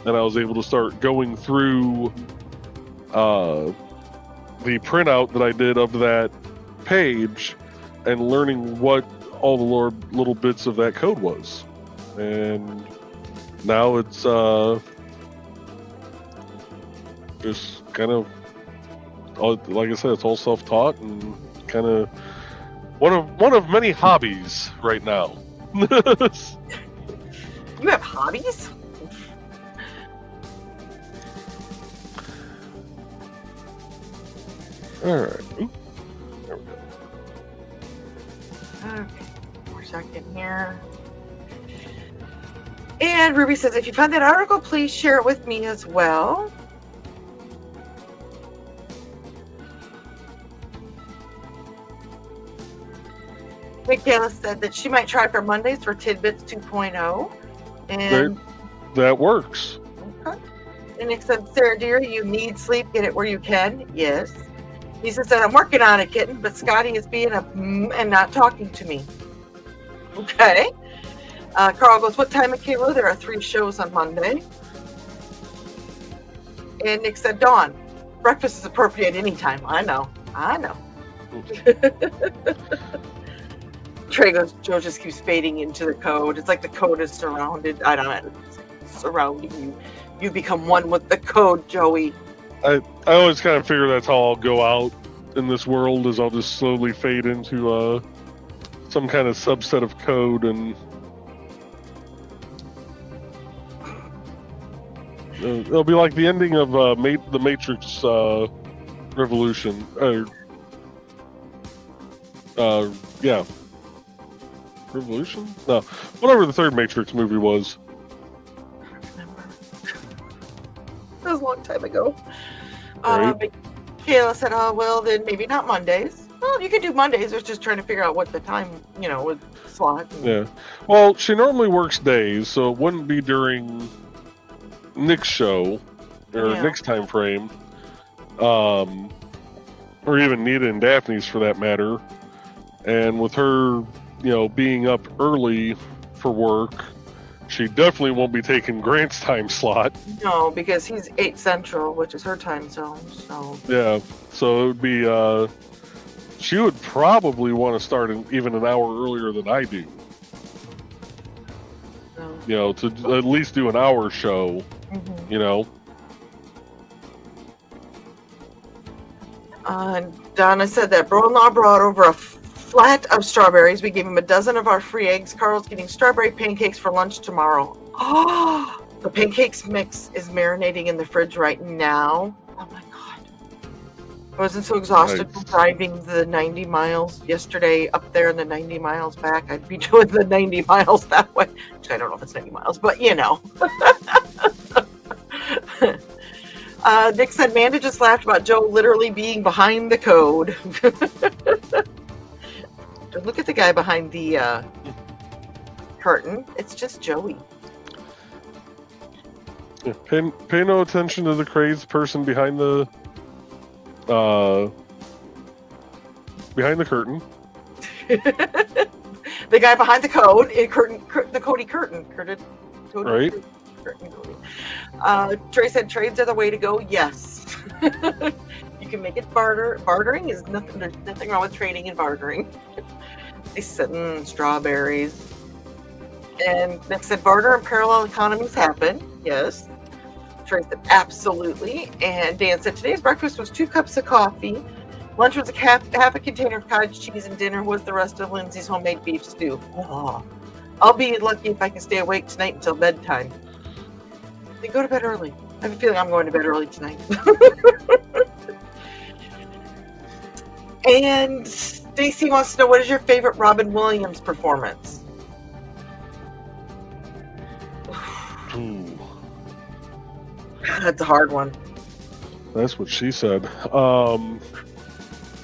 And I was able to start going through the printout that I did of that page and learning what all the little bits of that code was. And now it's just kind of, like I said, it's all self-taught and kind of one of many hobbies right now. You have hobbies? All right. Ooh, there we go. Okay, 1 second here. And Ruby says, if you find that article, please share it with me as well. Michaela said that she might try for Mondays for Tidbits 2.0. And that works. Okay. And Nick said, Sarah dear, you need sleep. Get it where you can. Yes. Lisa said, I'm working on it, kitten, but Scotty is being and not talking to me. Okay. Carl goes, what time, Michaela? There are 3 shows on Monday. And Nick said, Dawn, breakfast is appropriate anytime. I know. Trey goes, Joe just keeps fading into the code. It's like the code is surrounded. I don't know. It's like surrounding you. You become one with the code, Joey. I always kind of figure that's how I'll go out in this world, is I'll just slowly fade into some kind of subset of code, and it'll be like the ending of the Matrix Revolution. Yeah. Revolution? No. Whatever the third Matrix movie was. I don't remember. That was a long time ago. Right. But Kayla said, oh, well, then maybe not Mondays. Well, you can do Mondays. It's just trying to figure out what the time, with slot. Yeah. Well, she normally works days, so it wouldn't be during Nick's show, or Nick's time frame. Or even Nita and Daphne's for that matter. And with her, being up early for work, she definitely won't be taking Grant's time slot. No, because he's 8 Central, which is her time zone. So yeah, so it would be. She would probably want to start even an hour earlier than I do. No. To at least do an hour show. Mm-hmm. Donna said that bro-in-law brought over a flat of strawberries. We gave him a dozen of our free eggs. Carl's getting strawberry pancakes for lunch tomorrow. Oh, the pancakes mix is marinating in the fridge right now. Oh my God. I wasn't so exhausted from driving the 90 miles yesterday up there and the 90 miles back. I'd be doing the 90 miles that way. Which I don't know if it's 90 miles, but Nick said, Manda just laughed about Joe literally being behind the code. Look at the guy behind the curtain. It's just Joey. Yeah, pay no attention to the crazed person behind the curtain. The guy behind the code, the Cody curtain. Cody, right. Curtain Cody. Trey said trades are the way to go. Yes. You can make it barter. Bartering is nothing. There's nothing wrong with trading and bartering. They said strawberries. And Nick said barter and parallel economies happen. Yes. Trey said absolutely. And Dan said today's breakfast was 2 cups of coffee. Lunch was half a container of cottage cheese, and dinner was the rest of Lindsay's homemade beef stew. Oh, I'll be lucky if I can stay awake tonight until bedtime. Then go to bed early. I have a feeling I'm going to bed early tonight. And Stacy wants to know, what is your favorite Robin Williams performance? Ooh. That's a hard one. That's what she said.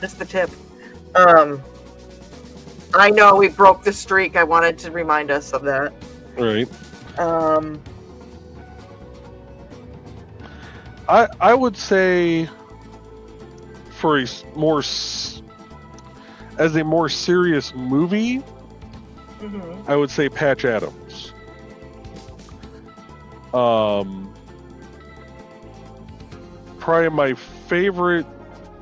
That's the tip. I know we broke the streak. I wanted to remind us of that. Right. I would say for a more serious movie, I would say Patch Adams. Probably my favorite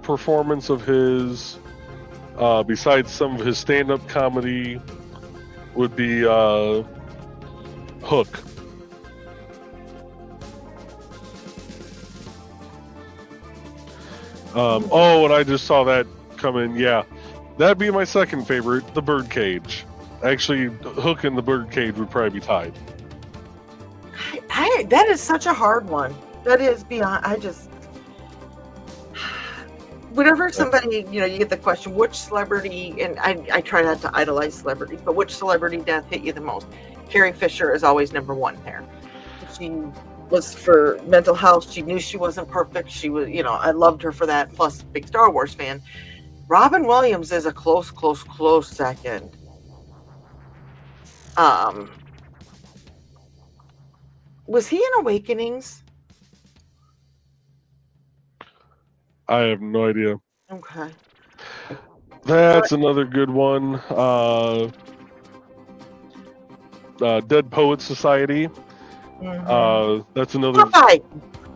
performance of his, besides some of his stand-up comedy, would be Hook. And I just saw that come in. Yeah, that'd be my second favorite, The Birdcage. Actually, Hook and The Birdcage would probably be tied. That is such a hard one. That is beyond. Whenever somebody, you get the question, which celebrity, and I try not to idolize celebrities, but which celebrity death hit you the most? Carrie Fisher is always number one there. She was for mental health. She knew she wasn't perfect. She was, I loved her for that. Plus, big Star Wars fan. Robin Williams is a close second. Was he in Awakenings? I have no idea. Okay. That's another good one. Dead Poets Society. That's another. Popeye.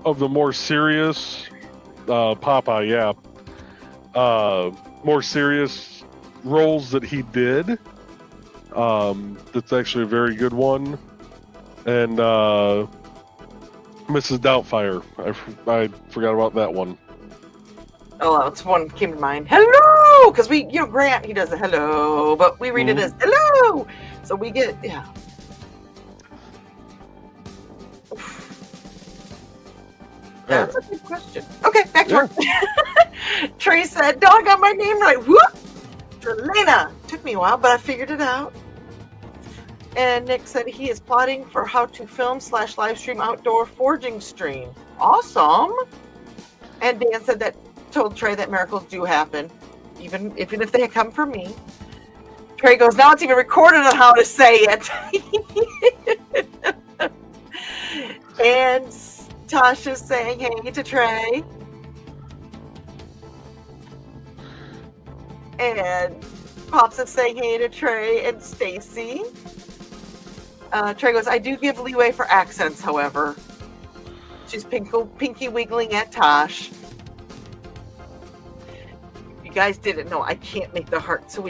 of the more serious Popeye, more serious roles that he did. That's actually a very good one. And Mrs. Doubtfire, I forgot about that one. Oh, it's one that came to mind. Hello, because Grant, he does a hello, but we read it as hello. So we get, yeah. That's a good question. Okay, back to work. Trey said, "Dog, I got my name right." Whoop! Trelena. Took me a while, but I figured it out. And Nick said he is plotting for how to film / live stream outdoor forging stream. Awesome. And Dan said that told Trey that miracles do happen, even if they come from me. Trey goes, now it's even recorded on how to say it. And Tasha's saying hey to Trey. And Pops is saying hey to Trey and Stacy. Trey goes, I do give leeway for accents, however. She's pinky wiggling at Tosh. You guys didn't know I can't make the heart, so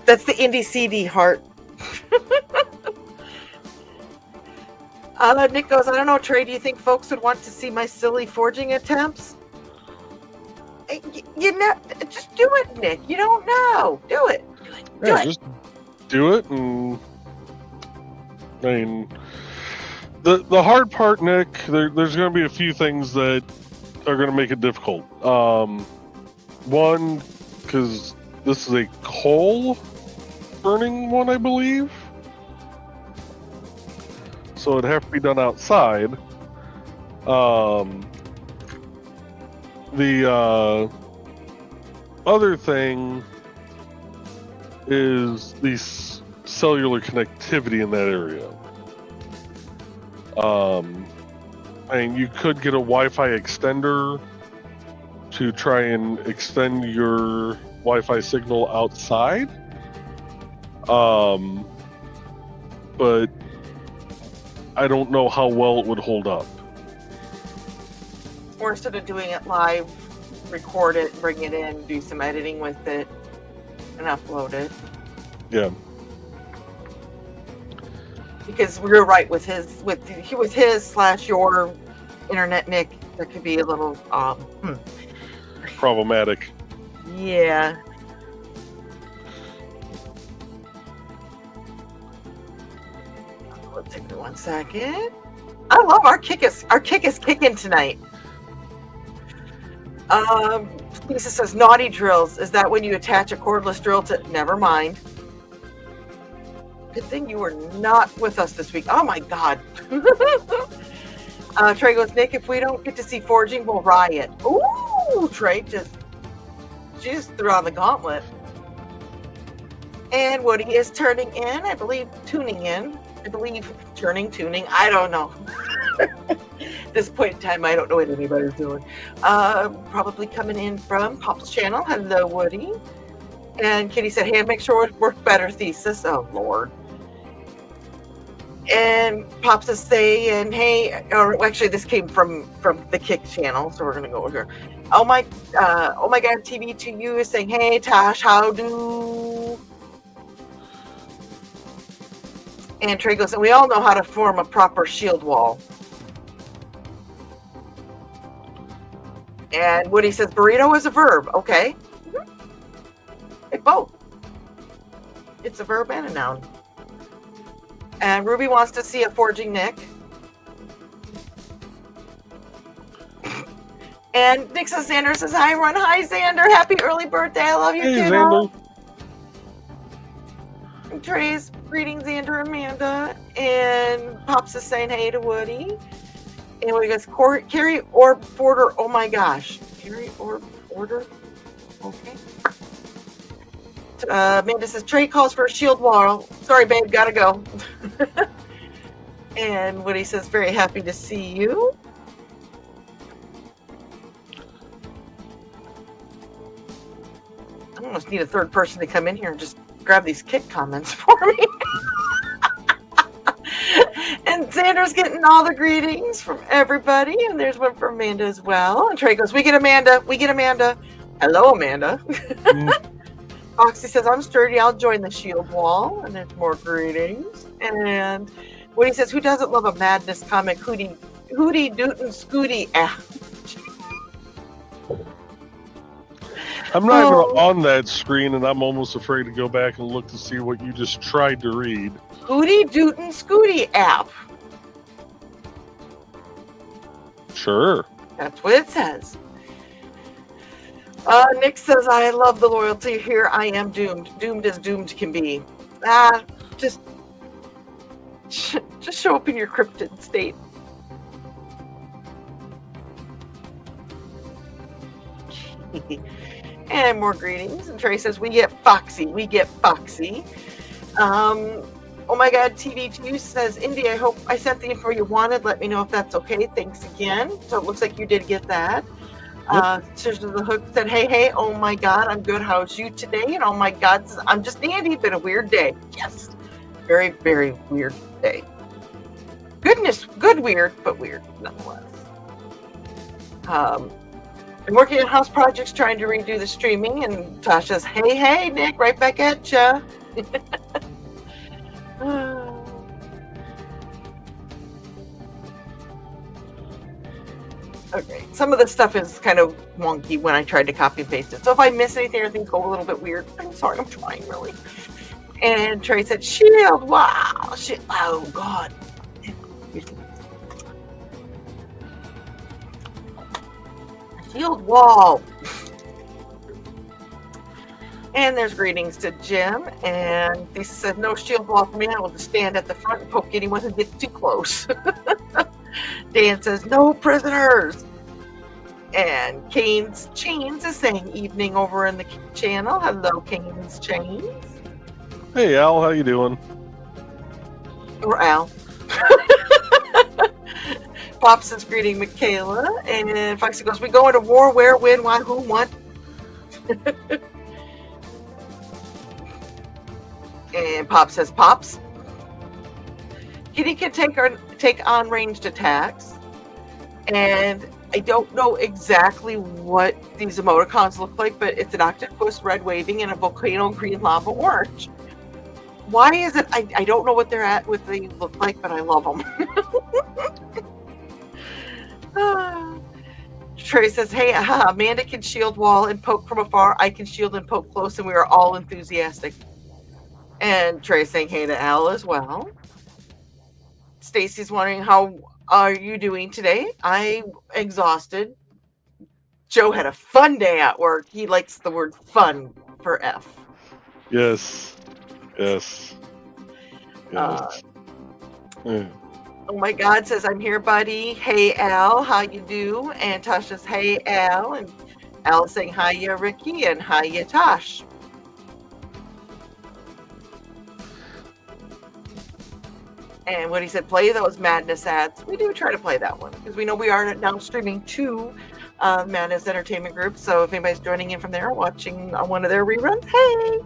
that's the IndieCD heart. Nick goes, I don't know, Trey, do you think folks would want to see my silly forging attempts? You know, just do it, Nick. You don't know. Do it. Do it. Just do it. And I mean, the hard part, Nick, there's going to be a few things that are going to make it difficult. One, because this is a coal burning one, I believe. So it'd have to be done outside. The other thing is the cellular connectivity in that area. I mean, you could get a Wi-Fi extender to try and extend your Wi-Fi signal outside. But I don't know how well it would hold up. Or instead of doing it live, record it, bring it in, do some editing with it, and upload it. Yeah. Because we're right with his / your internet, Nick. That could be a little problematic. Yeah. Let's take 1 second. I love our kick is kicking tonight. Lisa says naughty drills. Is that when you attach a cordless drill to? Never mind. Good thing you were not with us this week. Oh my God. Trey goes, Nick, if we don't get to see forging, we'll riot. Ooh, Trey she just threw on the gauntlet. And Woody is tuning in. I don't know. At this point in time, I don't know what anybody's doing. Probably coming in from Pop's channel. Hello, Woody. And Kitty said, hey, make sure it worked better thesis. Oh, Lord. And Pops is saying, hey, or actually this came from the Kick channel, so we're going to go over here. Oh my God, TV to you is saying, hey, Tosh, how do... And Trey goes, and we all know how to form a proper shield wall. And Woody says, burrito is a verb. Okay. It's both. It's a verb and a noun. And Ruby wants to see a forging Nick. And Nick says, Xander says, hi, Ron. Hi, Xander. Happy early birthday. I love you, hey, kiddo. And Trey's greeting Xander, Amanda. And Pops is saying hey to Woody. And Woody goes, carry or border. Oh my gosh. Carry or order. Okay. Amanda says, Trey calls for a shield wall. Sorry, babe, gotta go. And Woody says, very happy to see you. I almost need a third person to come in here and just grab these Kick comments for me. And Sandra's getting all the greetings from everybody. And there's one for Amanda as well. And Trey goes, we get Amanda. We get Amanda. Hello, Amanda. Foxy says, I'm sturdy. I'll join the shield wall. And there's more greetings. And Woody says, who doesn't love a madness comic? Hootie Dootin' Scooty. I'm not even on that screen, and I'm almost afraid to go back and look to see what you just tried to read. Hootie Dootin' Scooty app. Sure. That's what it says. Nick says, I love the loyalty here. I am doomed. Doomed as doomed can be. Just show up in your cryptid state. And more greetings. And Trey says, we get Foxy. We get Foxy. Oh my God, TV2 says, Indy, I hope I sent the info you wanted. Let me know if that's okay. Thanks again. So it looks like you did get that. Sister the Hook said, hey, oh my God, I'm good. How's you today? And oh my God, I'm just dandy. Been a weird day. Yes. Very, very weird day. Goodness, good weird, but weird nonetheless. I'm working on house projects trying to redo the streaming, and Tasha's, hey, Nick, right back at ya. Okay, some of this stuff is kind of wonky when I tried to copy and paste it. So if I miss anything or things go a little bit weird, I'm sorry, I'm trying really. And Trey said, shield, wow, shit, oh God. Shield wall. And there's greetings to Jim. And he said, no shield wall for me. I will just stand at the front and poke anyone who gets too close. Dan says, no prisoners. And Cane's Chains is saying evening over in the channel. Hello, Cane's Chains. Hey, Al, how you doing? Or Al. Pops is greeting Michaela. And Foxy goes, we go into war, where, when, why, who, what? And Pop says, Pops. Kitty can take on ranged attacks. And I don't know exactly what these emoticons look like, but it's an octopus red waving and a volcano green lava orange. Why is it? I don't know what they're at, what they look like, but I love them. Trey says, hey, Amanda can shield wall and poke from afar. I can shield and poke close, and we are all enthusiastic. And Trey saying hey to Al as well. Stacy's wondering, how are you doing today? I'm exhausted. Joe had a fun day at work. He likes the word fun for F. Yes. Oh my God, says, I'm here, buddy. Hey, Al, how you do? And Tosh says, hey, Al. And Al is saying, hiya, Ricky, and hiya, Tosh. And when he said, play those Madness ads, we do try to play that one because we know we are now streaming to Madness Entertainment Group. So if anybody's joining in from there, watching one of their reruns, hey!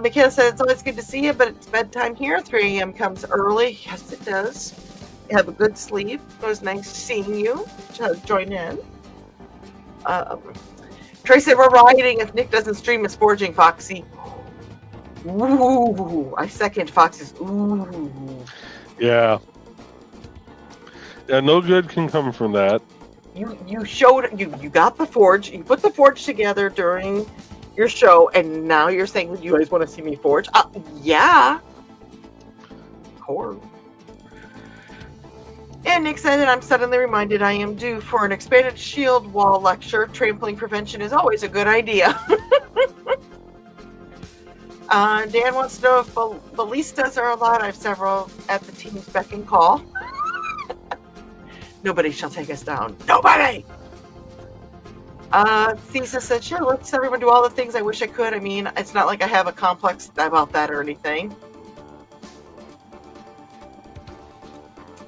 Michaela said, it's always good to see you, but it's bedtime here. 3 a.m. comes early. Yes, it does. You have a good sleep. It was nice seeing you. Join in. Trey said, we're rioting if Nick doesn't stream his forging, Foxy. Ooh, I second Fox's ooh. Yeah, no good can come from that. You showed, you got the forge, you put the forge together during your show, and now you're saying you guys want to see me forge? Yeah. Cool. And Nick said, and I'm suddenly reminded I am due for an expanded shield wall lecture. Trampling prevention is always a good idea. Dan wants to know if ballistas are allowed. I have several at the team's beck and call. Nobody shall take us down. Nobody! Cisa said, sure, let's everyone do all the things I wish I could. I mean, it's not like I have a complex about that or anything.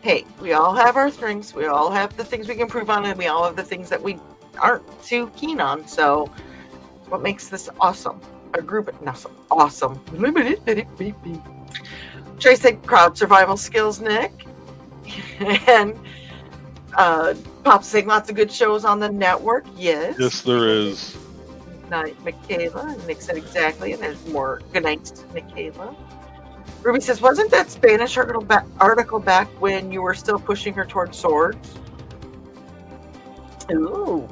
Hey, we all have our strengths. We all have the things we can improve on, and we all have the things that we aren't too keen on. So, what makes this awesome? A group, awesome. Trey said crowd survival skills, Nick. And Pop saying lots of good shows on the network. Yes. Yes, there is. Good night, Michaela. And Nick said exactly. And there's more good nights, Michaela. Ruby says, wasn't that Spanish article back when you were still pushing her towards swords? Ooh.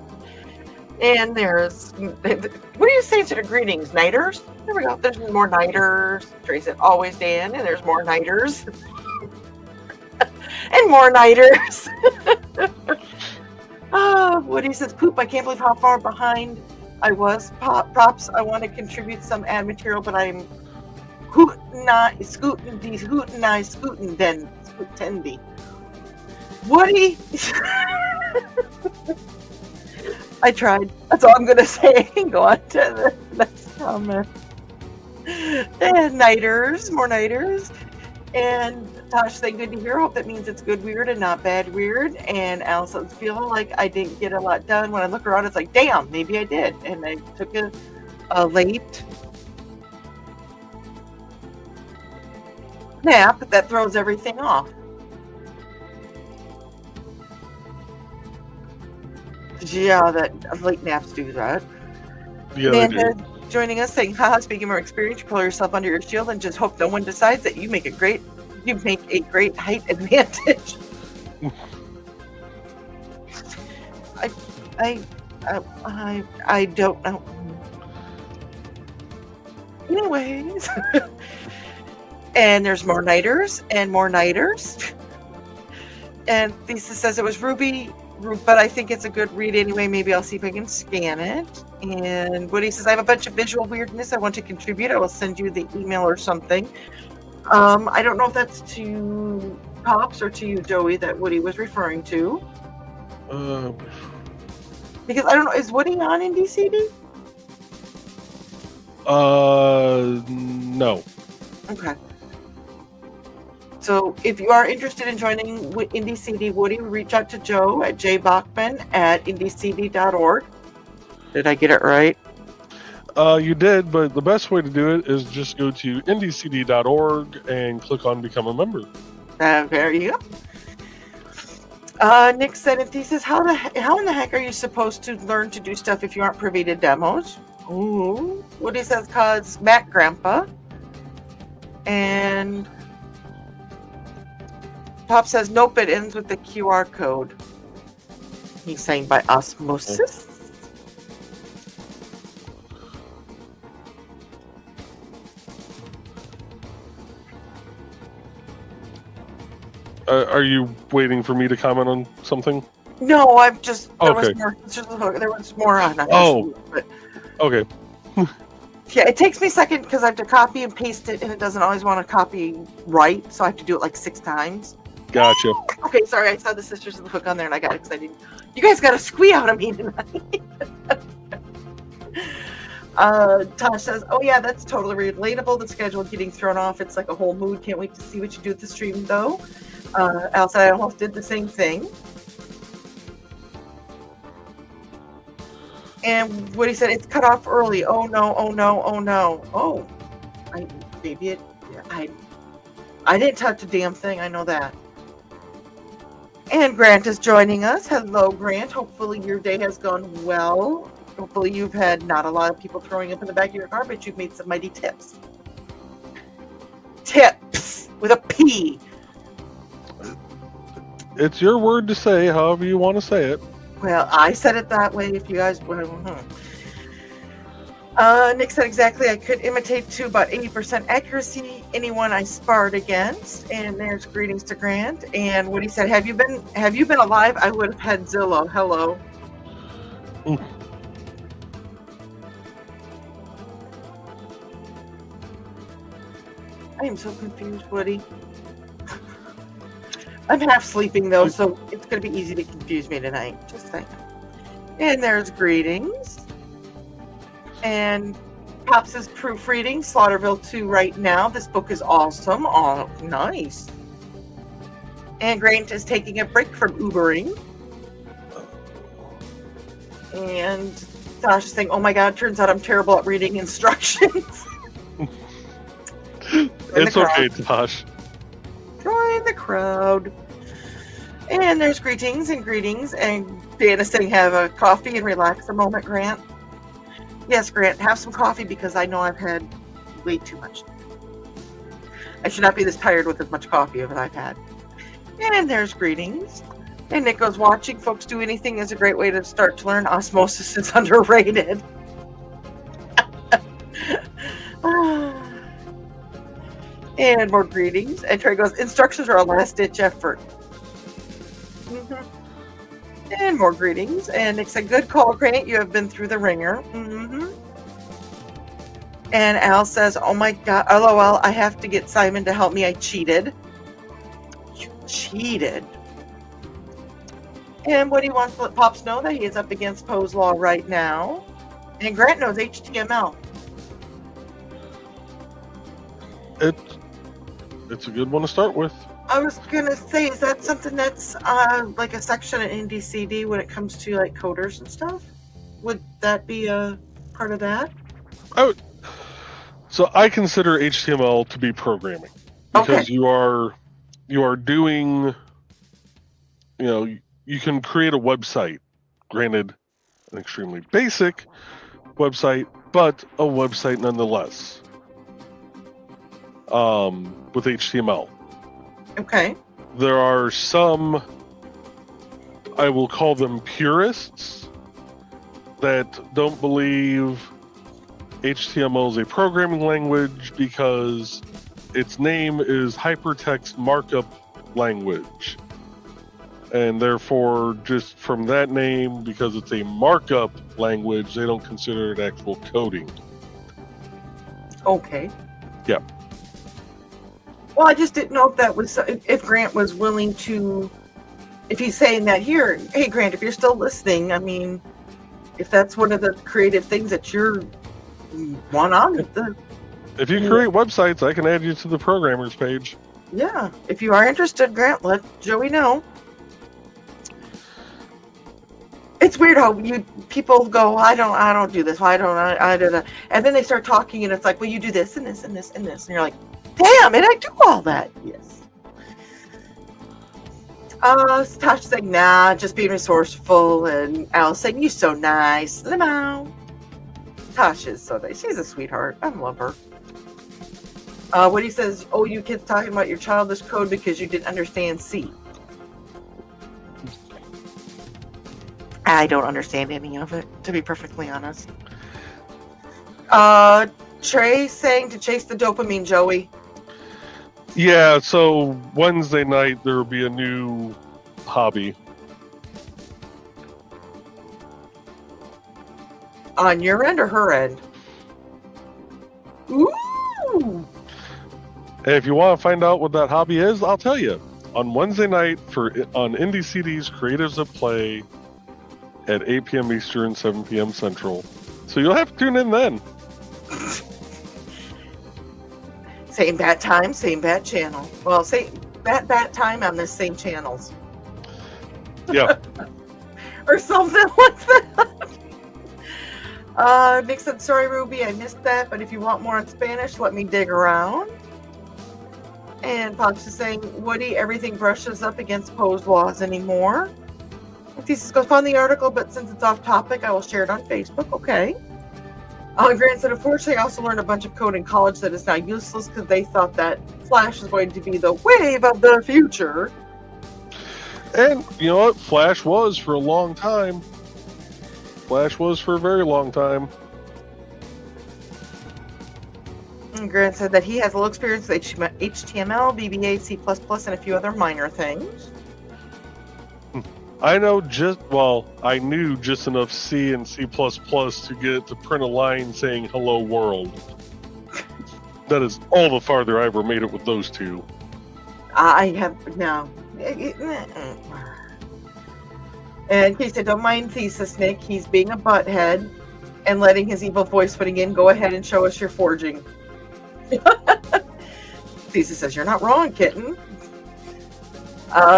And there's, what do you say to the greetings? Nighters? There we go. There's more nighters. Trey said, always Dan. And there's more nighters. And more nighters. Oh, Woody says, poop, I can't believe how far behind I was. Props, I want to contribute some ad material, but I'm scootendy. Woody. I tried. That's all I'm going to say. Go on to the next comment. And nighters, more nighters. And Tosh saying, good to hear. Hope that means it's good weird and not bad weird. And Allison's feeling like I didn't get a lot done. When I look around, it's like, damn, maybe I did. And I took a late nap that throws everything off. Yeah, that late naps do that. Yeah, they do. Amanda joining us saying, haha, speaking more experience, you pull yourself under your shield and just hope no one decides that you make a great height advantage. I don't know. Anyways. And there's more nighters and more nighters. And Lisa says it was Ruby, but I think it's a good read anyway. Maybe I'll see if I can scan it. And Woody says, I have a bunch of visual weirdness I want to contribute. I will send you the email or something. I don't know if that's to Pops or to you, Joey, that Woody was referring to. Because I don't know, is Woody on IndieCD? No. Okay. So if you are interested in joining IndieCD, Woody, reach out to Joe at jbachman@indiecd.org. Did I get it right? You did, but the best way to do it is just go to indiecd.org and click on Become a Member. There you go. Nick said, he says, how in the heck are you supposed to learn to do stuff if you aren't privy to demos? Ooh. Woody says, cause Matt Grandpa. And Pop says, nope, it ends with the QR code. He's saying by osmosis. Are you waiting for me to comment on something? No, I'm just, there Okay. was more on Oh. but Okay. yeah, it takes me a second because I have to copy and paste it, and it doesn't always want to copy right, so I have to do it like 6 times. Gotcha. Okay, sorry, I saw the Sisters of the Hook on there and I got excited. You guys got a squee out of me tonight. Tosh says, oh yeah, that's totally relatable. The schedule getting thrown off. It's like a whole mood. Can't wait to see what you do with the stream though. Al said, I almost did the same thing. And Woody said, it's cut off early. Oh no, oh no, oh no. Oh, I didn't touch a damn thing. I know that. And Grant is joining us. Hello, Grant. Hopefully your day has gone well. Hopefully you've had not a lot of people throwing up in the back of your car, but you've made some mighty tips. Tips with a P. It's your word to say, however you want to say it. Well, I said it that way. If you guys, Nick said exactly. I could imitate to about 80% accuracy anyone I sparred against. And there's greetings to Grant. And Woody said, "Have you been alive? I would have had Zillow. Hello." I am so confused, Woody. I'm half sleeping though, so it's going to be easy to confuse me tonight. Just saying. And there's greetings. And Pops is proofreading Slaughterville 2 right now. This book is awesome. Oh, nice. And Grant is taking a break from Ubering. And Tosh is saying, oh my god, turns out I'm terrible at reading instructions. It's okay, Tosh. Join the crowd. And there's greetings. And Dan is saying, have a coffee and relax a moment, Grant. Yes, Grant, have some coffee because I know I've had way too much. I should not be this tired with as much coffee as I've had. And there's greetings. And Nick goes, watching folks do anything is a great way to start to learn. Osmosis is underrated. And more greetings. And Trey goes, instructions are a last-ditch effort. Mm-hmm. And more greetings. And Nick said, good call, Grant. You have been through the ringer. Mm-hmm. And Al says, oh my God, LOL, I have to get Simon to help me. I cheated. You cheated. And what he wants to let Pops know that he is up against Poe's Law right now. And Grant knows HTML. It's a good one to start with. I was going to say, is that something that's like a section in IndieCD when it comes to like coders and stuff? Would that be a part of that? So I consider HTML to be programming because Okay. you are doing, you can create a website, granted an extremely basic website, but a website nonetheless, with HTML. Okay. There are some, I will call them purists, that don't believe HTML is a programming language because its name is hypertext markup language. And therefore, just from that name, because it's a markup language, they don't consider it actual coding. Okay. Yeah. Well, I just didn't know if that was, if Grant was willing to, if he's saying that here, hey, Grant, if you're still listening, I mean, if that's one of the creative things that you're one on with the, If you create websites, I can add you to the programmers page. yeah, if you are interested, Grant, let Joey know. It's weird how people go, I don't do this. Why don't I do that? And then they start talking, and it's like, well, you do this and this and this and this, and you're like, damn it, I do all that. Yes. Tasha saying, nah, just being resourceful, and Al saying, you're so nice. Limo. Tasha's so nice. She's a sweetheart. I love her. When he says, oh, you kids talking about your childish code because you didn't understand C. I don't understand any of it, to be perfectly honest. Trey saying to chase the dopamine, Joey. Yeah, so Wednesday night there will be a new hobby. On your end or her end? Ooh! And if you want to find out what that hobby is, I'll tell you. On Wednesday night on IndieCD's Creatives at Play at 8 p.m. Eastern, 7 p.m. Central. So you'll have to tune in then. Same bat time, same bat channel. Well, same bat time on the same channels. Yeah. Or something like that. Nick said, sorry, Ruby, I missed that, but if you want more in Spanish, let me dig around. And Pops is saying, Woody, everything brushes up against Poe's laws anymore. Thesis goes, find the article, but since it's off topic, I will share it on Facebook. Okay. Grant said, unfortunately, I also learned a bunch of code in college that is now useless because they thought that Flash was going to be the wave of the future. And you know what? Flash was for a long time. Flash was for a very long time. And Grant said that he has a little experience with HTML, VBA, C++, and a few other minor things. I knew just enough C and C++ to get it to print a line saying hello world. That is all the farther I ever made it with those two. I have, no. And he said, don't mind Thesis, Nick. He's being a butthead and letting his evil voice putting in, go ahead and show us your forging. Thesis says, you're not wrong, kitten.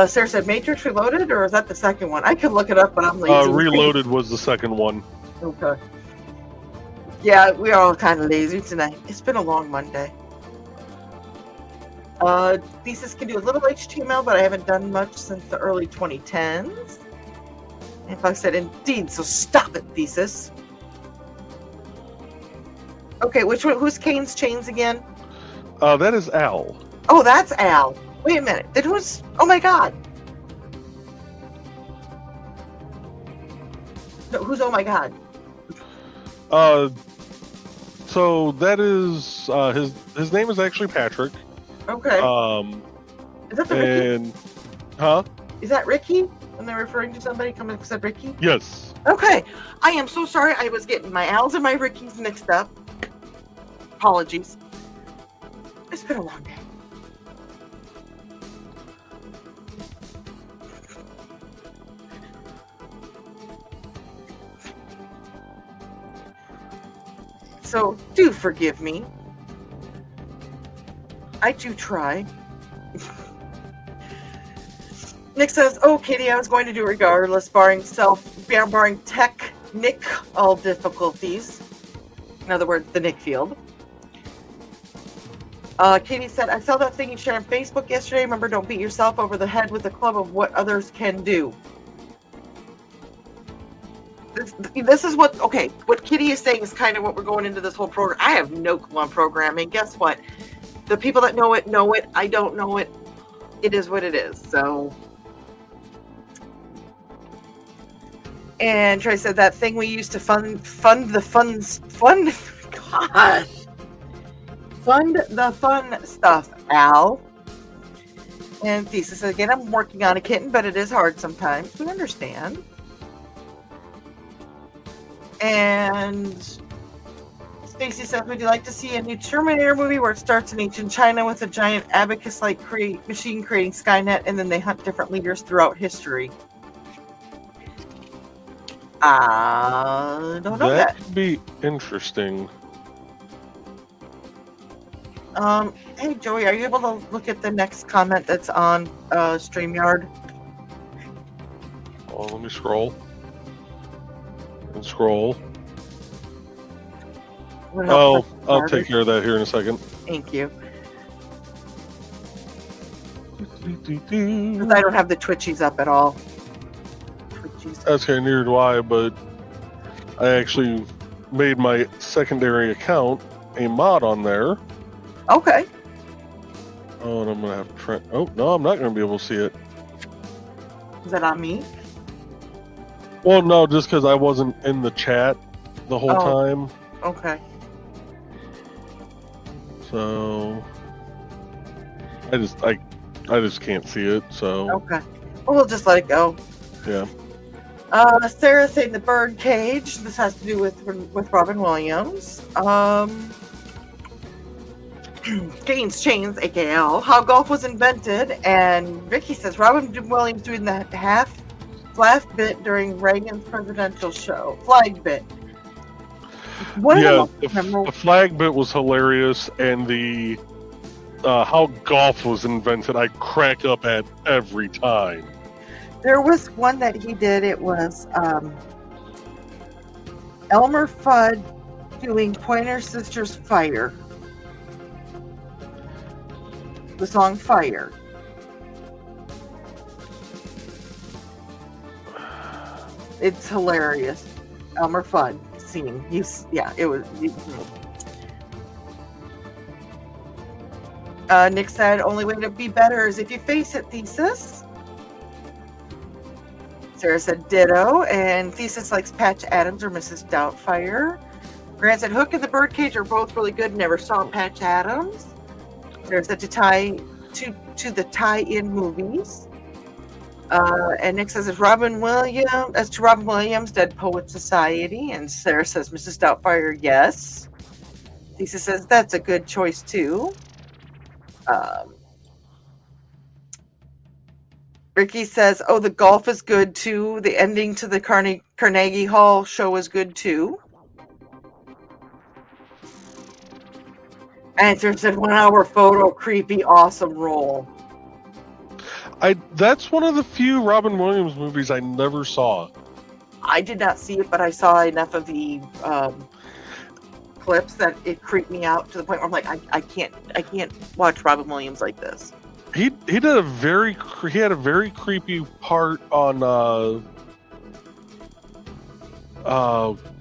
Sarah said, Matrix Reloaded, or is that the second one? I could look it up, but I'm lazy. Reloaded was the second one. Okay. Yeah, we are all kind of lazy tonight. It's been a long Monday. Thesis can do a little HTML, but I haven't done much since the early 2010s. And I said, indeed, so stop it, Thesis. Okay, which one? Who's Kane's Chains again? That is Al. Oh, that's Al. Wait a minute. Then who's... Oh, my God. No, who's Oh, my God? So that is his name is actually Patrick. Okay. Is that the Ricky? Huh? Is that Ricky? When they're referring to somebody coming up said Ricky? Yes. Okay. I am so sorry. I was getting my Al's and my Rickies mixed up. Apologies. It's been a long day. So do forgive me. I do try. Nick says, "Oh, Katie, I was going to do regardless, barring technical difficulties." In other words, the Nick field. Katie said, "I saw that thing you shared on Facebook yesterday. Remember, don't beat yourself over the head with the club of what others can do." This is what Kitty is saying is kind of what we're going into this whole program. I have no clue on programming. Guess what? The people that know it. I don't know it. It is what it is. So, and Trey said that thing we used to fund the fun stuff, Al. And Thesis said, again, I'm working on a kitten, but it is hard sometimes. We understand. And Stacy says, would you like to see a new Terminator movie where it starts in ancient China with a giant abacus-like machine creating Skynet, and then they hunt different leaders throughout history? I don't know that. That could be interesting. Hey, Joey, are you able to look at the next comment that's on StreamYard? Oh, let me scroll. And scroll. Oh, I'll take care of that here in a second. Thank you. Because I don't have the Twitchies up at all. That's okay, neither do I, but I actually made my secondary account a mod on there. Okay. Oh, and I'm going to have to try. Oh, no, I'm not going to be able to see it. Is that on me? Well, no, just because I wasn't in the chat the whole time. Okay. So I just can't see it. So okay. Well, we'll just let it go. Yeah. Sarah saying the bird cage. This has to do with Robin Williams. Kane's Chains, aka how golf was invented, and Vicky says Robin Williams doing the half flag bit during Reagan's presidential show. Flag bit. The flag bit was hilarious, and the how golf was invented, I crack up at every time. There was one that he did. It was Elmer Fudd doing Pointer Sisters Fire. The song Fire. It's hilarious. Elmer Fudd singing. It was. Nick said, only way to be better is if you face it, Thesis. Sarah said, ditto. And Thesis likes Patch Adams or Mrs. Doubtfire. Grant said, Hook and the Birdcage are both really good. Never saw Patch Adams. There's a to the tie-in movies. And Nick says, as to Robin Williams, Dead Poet Society. And Sarah says, Mrs. Doubtfire, yes. Lisa says, that's a good choice too. Ricky says, oh, the golf is good too. The ending to the Carnegie Hall show is good too. Answer said 1 hour photo, creepy, awesome role. That's one of the few Robin Williams movies I never saw. I did not see it, but I saw enough of the clips that it creeped me out to the point where I'm like, I can't watch Robin Williams like this. He had a very creepy part on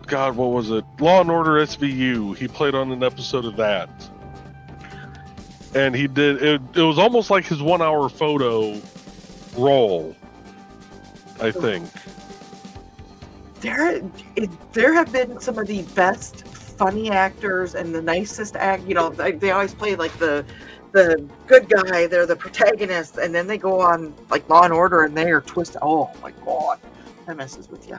God, what was it? Law and Order SVU. He played on an episode of that. And he did it was almost like his 1 hour photo role, I think. There have been some of the best funny actors and the nicest they always play like the good guy, they're the protagonist, and then they go on like Law and Order and they are twisted. Oh my god, that messes with you.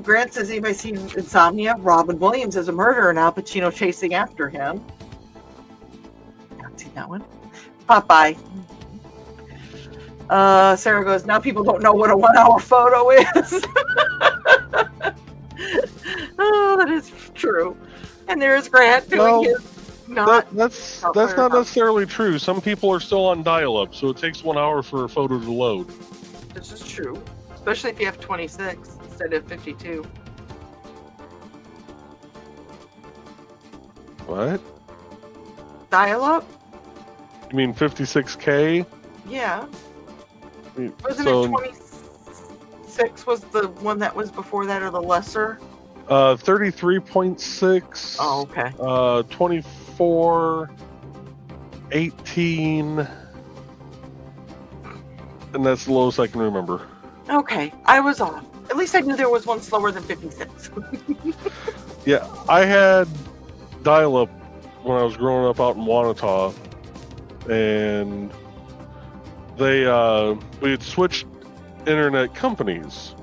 Grant says, anybody seen Insomnia? Robin Williams is a murderer and Al Pacino chasing after him. Haven't seen that one. Popeye. Sarah goes, now people don't know what a 1 hour photo is. Oh, that is true. And there's Grant doing his that's not necessarily true. Some people are still on dial-up, so it takes 1 hour for a photo to load. This is true. Especially if you have 26 instead of 52. What? Dial-up? You mean 56K? Yeah. Wasn't So, it 26 was the one that was before that, or the lesser? 33.6. Oh, okay. 24, 18, and that's the lowest I can remember. Okay, I was off. At least I knew there was one slower than 56. Yeah, I had dial-up when I was growing up out in Wanata, and we had switched internet companies,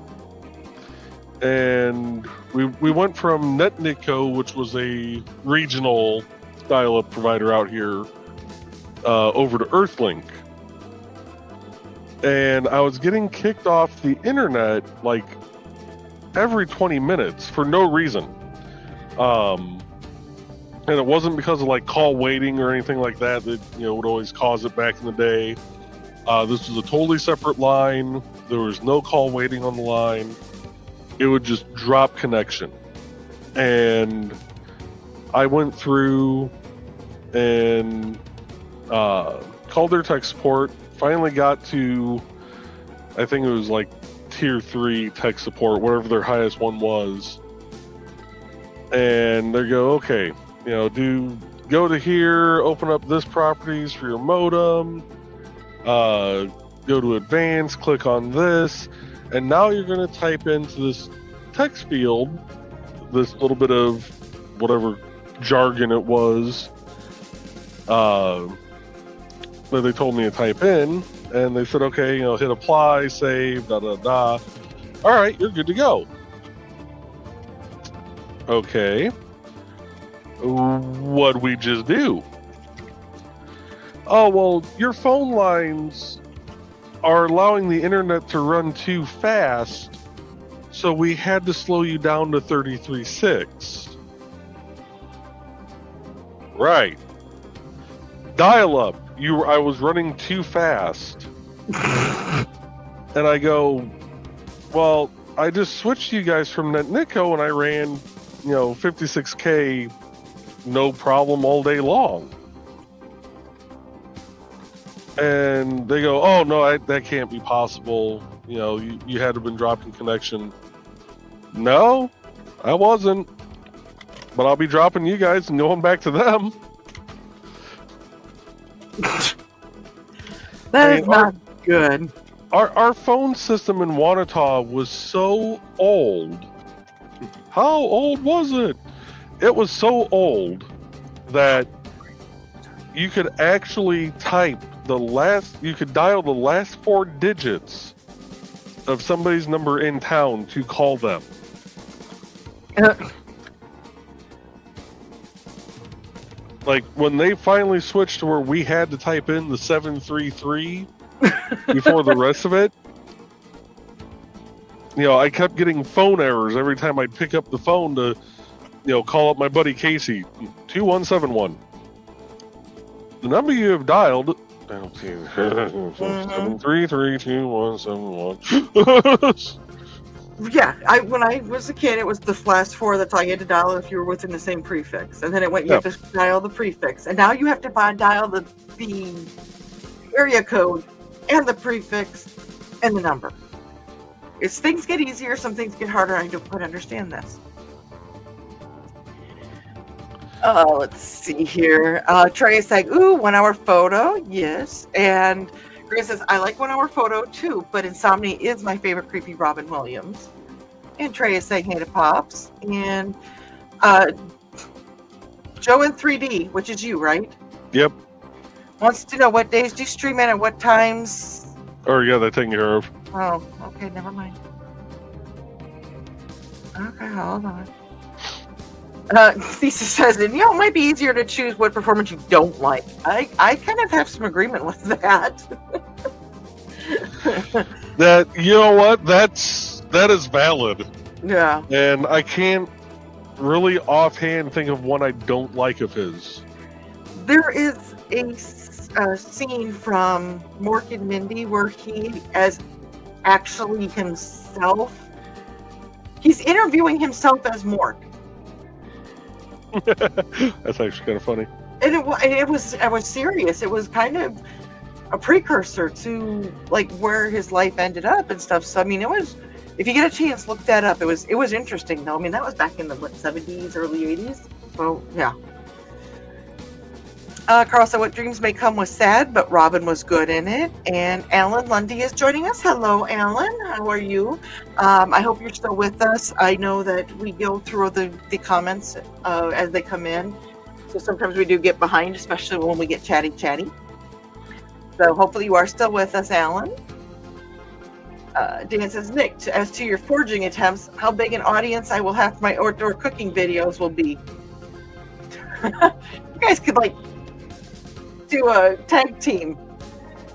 and we went from NetNico, which was a regional dial-up provider out here, over to Earthlink. And I was getting kicked off the internet like every 20 minutes for no reason. And it wasn't because of like call waiting or anything like that would always cause it back in the day. This was a totally separate line. There was no call waiting on the line. It would just drop connection. And I went through and called their tech support. Finally got to, I think it was like tier 3 tech support, whatever their highest one was. And they go, okay, go to here, open up this properties for your modem, go to advanced, click on this, and now you're going to type into this text field this little bit of whatever jargon it was that they told me to type in, and they said, okay, hit apply, save, All right, you're good to go. Okay. What'd we just do? Oh, well, your phone lines are allowing the internet to run too fast, so we had to slow you down to 33.6. Right. Dial-up. I was running too fast. And I go, well, I just switched you guys from NetNico and I ran, 56K no problem all day long. And they go, oh, no, that can't be possible. You had to have been dropping connection. No, I wasn't. But I'll be dropping you guys and going back to them. That is not good. Our phone system in Wanata was so old. How old was it? It was so old that you could actually type you could dial the last 4 digits of somebody's number in town to call them. Like, when they finally switched to where we had to type in the 733 before the rest of it, I kept getting phone errors every time I'd pick up the phone to, call up my buddy Casey. 2171. The number you have dialed... 7332171. Yeah, when I was a kid, it was the last four. That's all you had to dial if you were within the same prefix, and then it went. You Yeah. have to dial the prefix, and now you have to dial the area code and the prefix and the number. As things get easier, some things get harder. I don't quite understand this. Let's see here. Trey is saying, "Ooh, 1 hour photo." Yes, and Grace says, "I like 1 hour photo too, but Insomnia is my favorite creepy Robin Williams." And Trey is saying, "Hey to Pops." And Joe in 3D, which is you, right? Yep. Wants to know what days do you stream at and what times. Or yeah, that taken care of. Oh, okay, never mind. Okay, hold on. Lisa says, and it might be easier to choose what performance you don't like. I kind of have some agreement with that. That, you know what? That is valid. Yeah. And I can't really offhand think of one I don't like of his. There is a scene from Mork and Mindy where he, as actually himself, he's interviewing himself as Mork. That's actually kind of funny. And it was serious. It was kind of a precursor to like where his life ended up and stuff. So I mean, it was. If you get a chance, look that up. It was interesting though. I mean, that was back in the 70s, early 80s. So yeah. Carl said, "What dreams may come was sad, but Robin was good in it." And Alan Lundy is joining us. Hello, Alan. How are you? I hope you're still with us. I know that we go through the comments as they come in. So sometimes we do get behind, especially when we get chatty. So hopefully you are still with us, Alan. Dan says, "Nick, as to your forging attempts, how big an audience I will have for my outdoor cooking videos will be." You guys could do a tag team.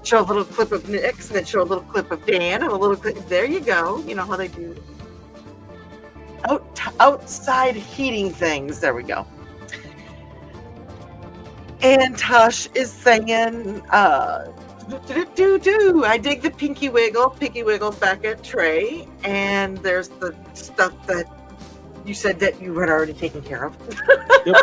Show a little clip of Nick's and then show a little clip of Dan and a little clip. There you go. You know how they do outside heating things. There we go. And Tush is saying, I dig the Pinky Wiggle. Pinky Wiggle's back at Trey. And there's the stuff that you said that you had already taken care of. Yep.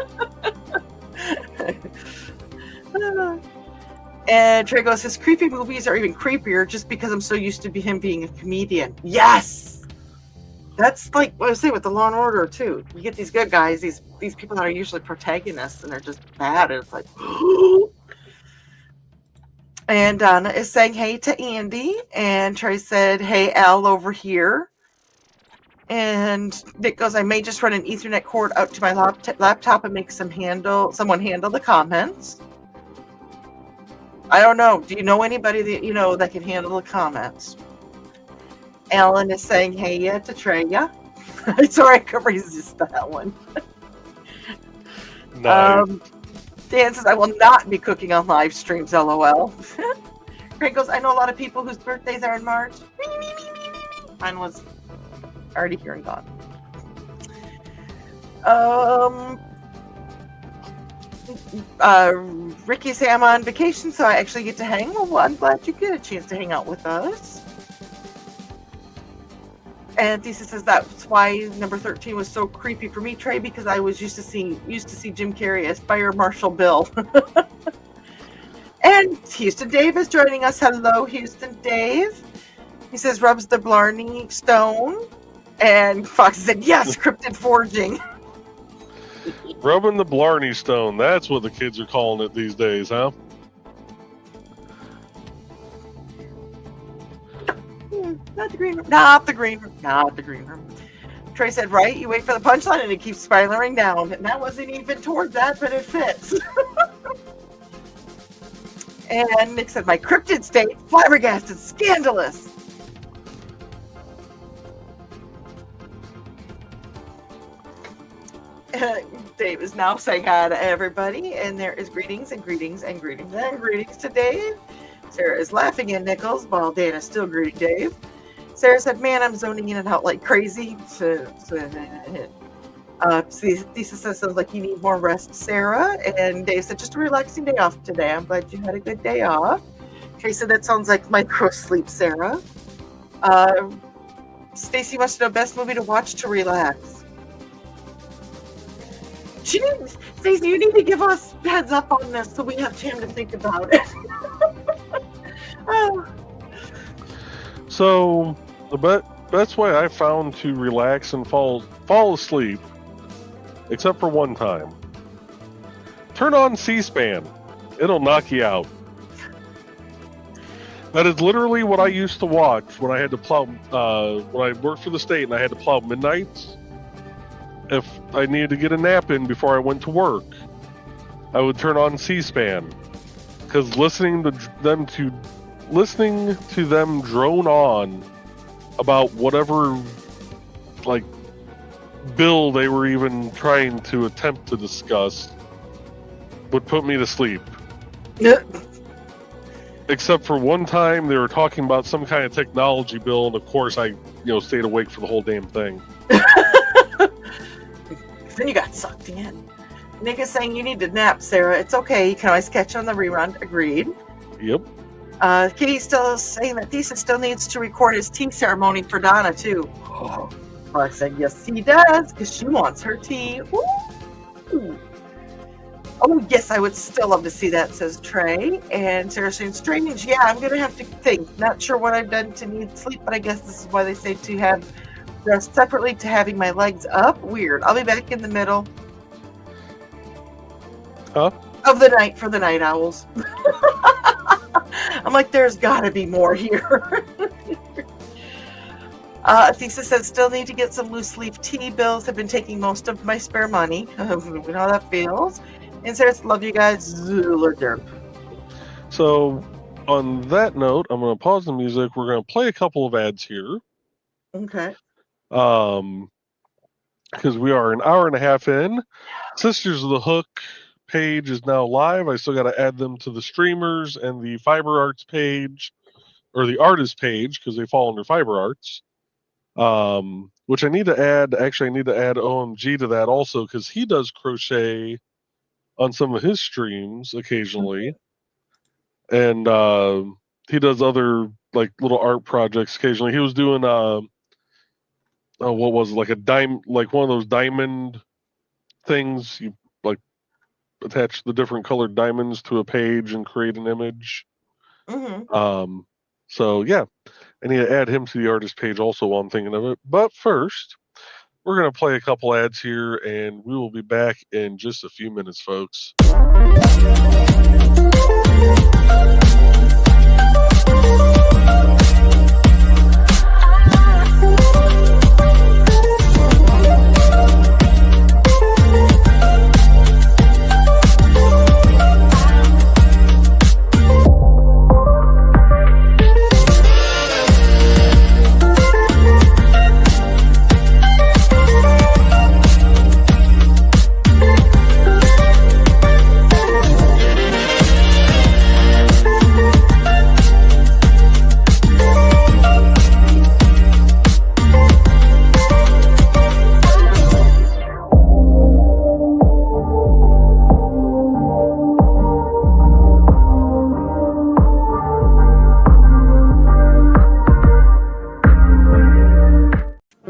And Trey goes, "His creepy movies are even creepier just because I'm so used to him being a comedian." Yes! That's like what I say with the Law and Order too. You get these good guys, these people that are usually protagonists and they're just bad. And it's like, And Donna is saying hey to Andy. And Trey said, "Hey Al over here." And Nick goes, "I may just run an Ethernet cord out to my laptop and make someone handle the comments." I don't know. Do you know anybody that you know that can handle the comments? Alan is saying hey to Treya. Sorry, I could resist that one. Nice. Dan says, "I will not be cooking on live streams, LOL." Craig goes, "I know a lot of people whose birthdays are in March." Mine was already here and gone. Ricky say I'm on vacation, so I actually get to hang. Well, I'm glad you get a chance to hang out with us. And Thesis says that's why number 13 was so creepy for me, Trey, because I was used to see Jim Carrey as Fire Marshal Bill. And Houston Dave is joining us. Hello, Houston Dave. He says rubs the Blarney stone. And Fox said, "Yes, cryptid forging." Rubbing the Blarney Stone. That's what the kids are calling it these days, huh? Not the green room. Not the green room. Not the green room. Trey said, "Right, you wait for the punchline and it keeps spiraling down." And that wasn't even toward that, but it fits. And Nick said, "My cryptid state, flabbergasted, scandalous." Dave is now saying hi to everybody, and there is greetings and greetings and greetings and greetings to Dave. Sarah is laughing at Nichols while Dan is still greeting Dave. Sarah said, "Man, I'm zoning in and out like crazy." Lisa says, "Sounds like you need more rest, Sarah." And Dave said, "Just a relaxing day off today. I'm glad you had a good day off." Trey said, "That sounds like micro sleep, Sarah." Stacy wants to know best movie to watch to relax. Stacy, you need to give us heads up on this so we have time to think about it. Oh. So the best way I found to relax and fall asleep, except for one time, turn on C-SPAN. It'll knock you out. That is literally what I used to watch when I had to plow. When I worked for the state and I had to plow midnights. If I needed to get a nap in before I went to work, I would turn on C-SPAN, because listening to them drone on about whatever like bill they were even trying to attempt to discuss would put me to sleep. Except for one time they were talking about some kind of technology bill, and of course I stayed awake for the whole damn thing. Then you got sucked in. Nick is saying you need to nap, Sarah. It's okay. You can always catch on the rerun. Agreed. Yep. Kitty's still saying that Thesis still needs to record his tea ceremony for Donna, too. I said, yes, he does, because she wants her tea. Ooh. Oh, yes, I would still love to see that, says Trey. And Sarah saying, strange. Yeah, I'm going to have to think. Not sure what I've done to need sleep, but I guess this is why they say to have rest separately to having my legs up. Weird. I'll be back in the middle of the night for the night owls. I'm like, there's got to be more here. Thesis says, still need to get some loose leaf tea. Bills have been taking most of my spare money. We know how that feels. And Sarah, love you guys. So, on that note, I'm going to pause the music. We're going to play a couple of ads here. Okay. Because we are an hour and a half in. Sisters of the Hook page is now live. I still got to add them to the streamers and the Fiber Arts page, or the artist page, because they fall under Fiber Arts. Which I need to add. Actually, I need to add OMG to that also, because he does crochet on some of his streams occasionally, and he does other like little art projects occasionally. He was doing what was it, like a dime, like one of those diamond things you like attach the different colored diamonds to a page and create an image. So yeah, I need to add him to the artist page also while I'm thinking of it. But first, we're going to play a couple ads here, and we will be back in just a few minutes, folks.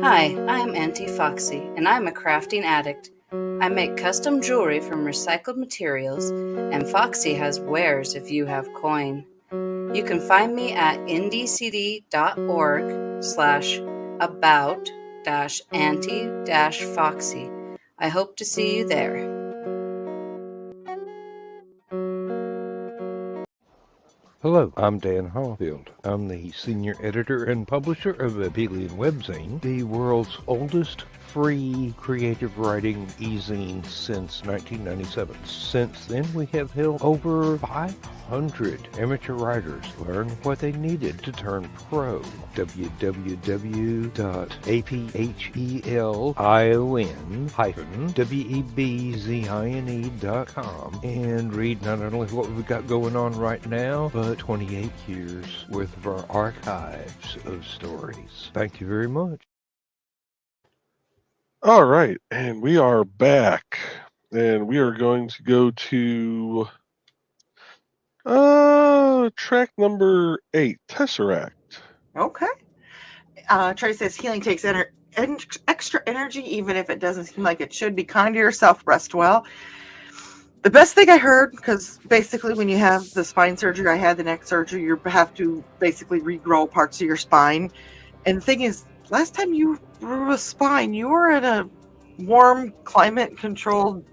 Hi, I'm Auntie Foxy, and I'm a crafting addict. I make custom jewelry from recycled materials, and Foxy has wares if you have coin. You can find me at indiecd.org/about-auntie-foxy. I hope to see you there. Hello, I'm Dan Hallfield. I'm the senior editor and publisher of Abelian Webzine, the world's oldest free creative writing e-zine since 1997. Since then, we have helped over 500 amateur writers learn what they needed to turn pro. www.aphelion-webzine.com and read not only what we've got going on right now, but 28 years worth of our archives of stories. Thank you very much. All right, and we are back, and we are going to go to track number 8, Tesseract. Okay. Trey says healing takes extra energy, even if it doesn't seem like it should. Be kind to yourself, rest well. The best thing I heard, because basically when you have the spine surgery, I had the neck surgery, you have to basically regrow parts of your spine. And the thing is, last time you grew a spine, you were in a warm, climate-controlled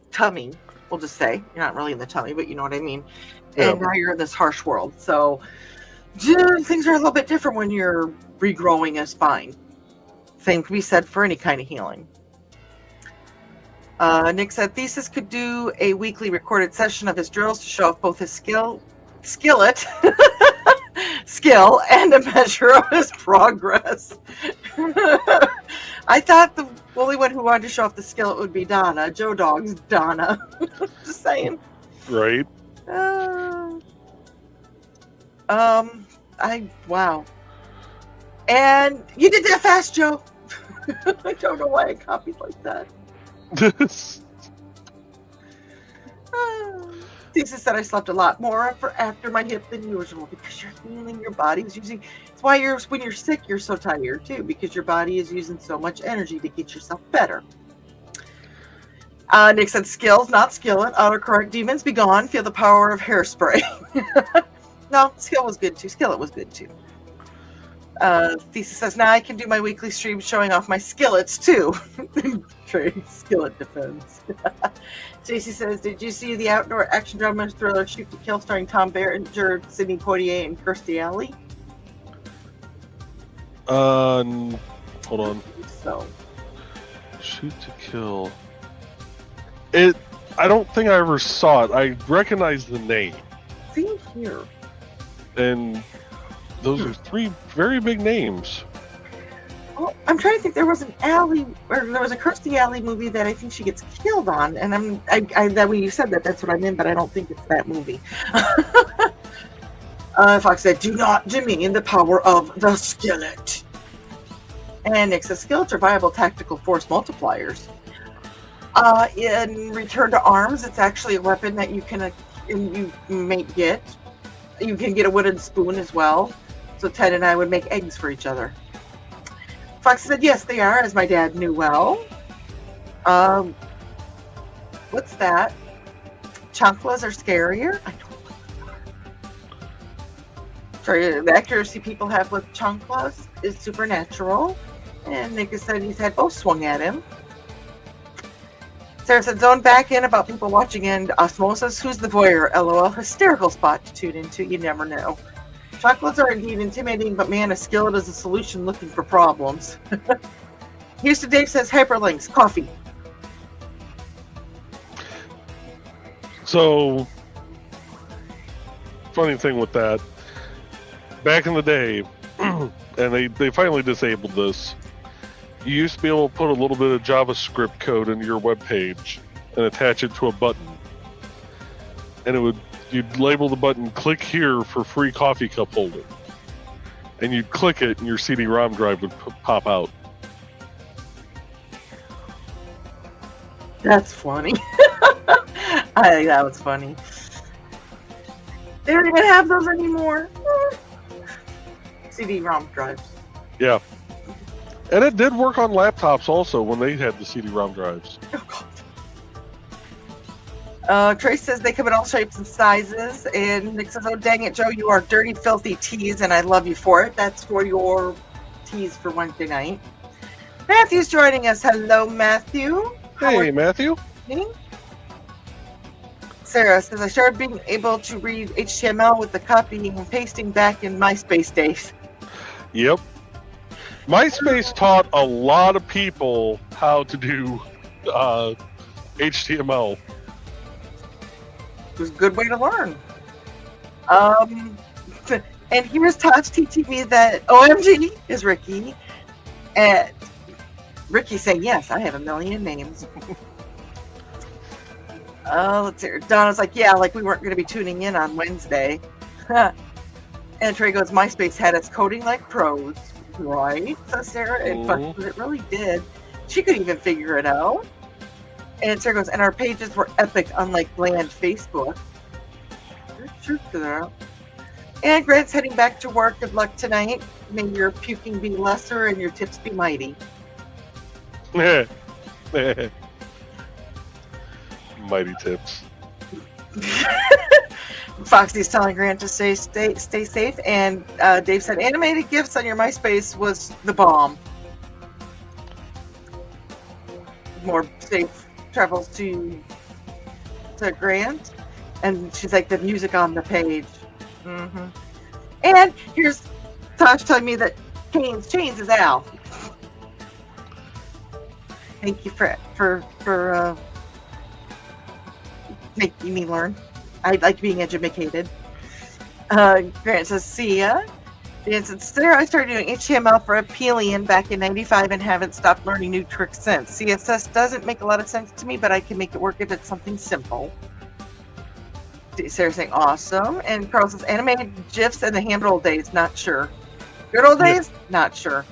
tummy, we'll just say. You're not really in the tummy, but you know what I mean. Yeah. And now you're in this harsh world. So things are a little bit different when you're regrowing a spine. Same can be said for any kind of healing. Nick said Thesis could do a weekly recorded session of his drills to show off both his skill and a measure of his progress. I thought the only one who wanted to show off the skillet would be Donna, Joe Dog's Donna. Just saying. Right. Wow. And you did that fast, Joe. I don't know why I copied like that. Thesis said I slept a lot more after my hip than usual because you're feeling your body's using. It's why when you're sick, you're so tired too, because your body is using so much energy to get yourself better. Nick said skills, not skillet. Autocorrect demons be gone. Feel the power of hairspray. No, skill was good too. Skillet was good too. Thesis says, now I can do my weekly stream showing off my skillets too. Skillet defense. JC says, did you see the outdoor action drama thriller Shoot to Kill starring Tom Berenger, Sidney Poitier, and Kirstie Alley? Hold on. So, Shoot to Kill. I don't think I ever saw it. I recognize the name. same here. And those are three very big names. Well, I'm trying to think. There was an Alley, or there was a Kirstie Alley movie that I think she gets killed on, and that when you said that, that's what I meant, but I don't think it's that movie. Fox said, "Do not demean the power of the skillet." And Nick says, "Skillets are viable tactical force multipliers." In Return to Arms, it's actually a weapon that you may get. You can get a wooden spoon as well. So Ted and I would make eggs for each other. Fox said, yes, they are, as my dad knew well. What's that? Chanclas are scarier? I don't know what they are. Sorry, the accuracy people have with chanclas is supernatural. And Nick said his head both swung at him. Sarah said, zone back in about people watching and osmosis. Who's the voyeur? LOL. Hysterical spot to tune into. You never know. Chocolates are indeed intimidating, but man, a skillet is a solution looking for problems. Houston Dave says, hyperlinks, coffee. So, funny thing with that, back in the day, and they finally disabled this, you used to be able to put a little bit of JavaScript code into your web page and attach it to a button. And you'd label the button, click here for free coffee cup holder. And you'd click it and your CD-ROM drive would pop out. That's funny. I think that was funny. They don't even have those anymore. CD-ROM drives. Yeah. And it did work on laptops also when they had the CD-ROM drives. Oh, God. Trace says they come in all shapes and sizes. And Nick says, oh, dang it, Joe, you are dirty, filthy tease, and I love you for it. That's for your tease for Wednesday night. Matthew's joining us. Hello, Matthew. Hey, Matthew. Sarah says, I started being able to read HTML with the copying and pasting back in MySpace days. Yep. MySpace taught a lot of people how to do HTML. It was a good way to learn. And here's Todd's TTV that OMG is Ricky. And Ricky saying, yes, I have a million names. Let's hear. Donna's like, yeah, like we weren't going to be tuning in on Wednesday. And Trey goes, MySpace had us coding like pros. Right, says Sarah. In fact, it really did. She could even figure it out. And Sarah goes, and our pages were epic, unlike bland Facebook. There's truth to that. And Grant's heading back to work. Good luck tonight. may your puking be lesser and your tips be mighty. Mighty tips. Foxy's telling Grant to stay safe, and Dave said animated GIFs on your MySpace was the bomb. More safe travels to Grant, and she's like the music on the page. Mm-hmm. And here's Tosh telling me that Chains is Al. Thank you for making me learn. I like being educated. Grant says, see ya. Dan said, there, I started doing HTML for Apelian back in 95 and haven't stopped learning new tricks since. CSS doesn't make a lot of sense to me, but I can make it work if it's something simple. Sarah's saying, awesome. And Carl says, animated GIFs in the hand old days, not sure. Good old days? Not sure.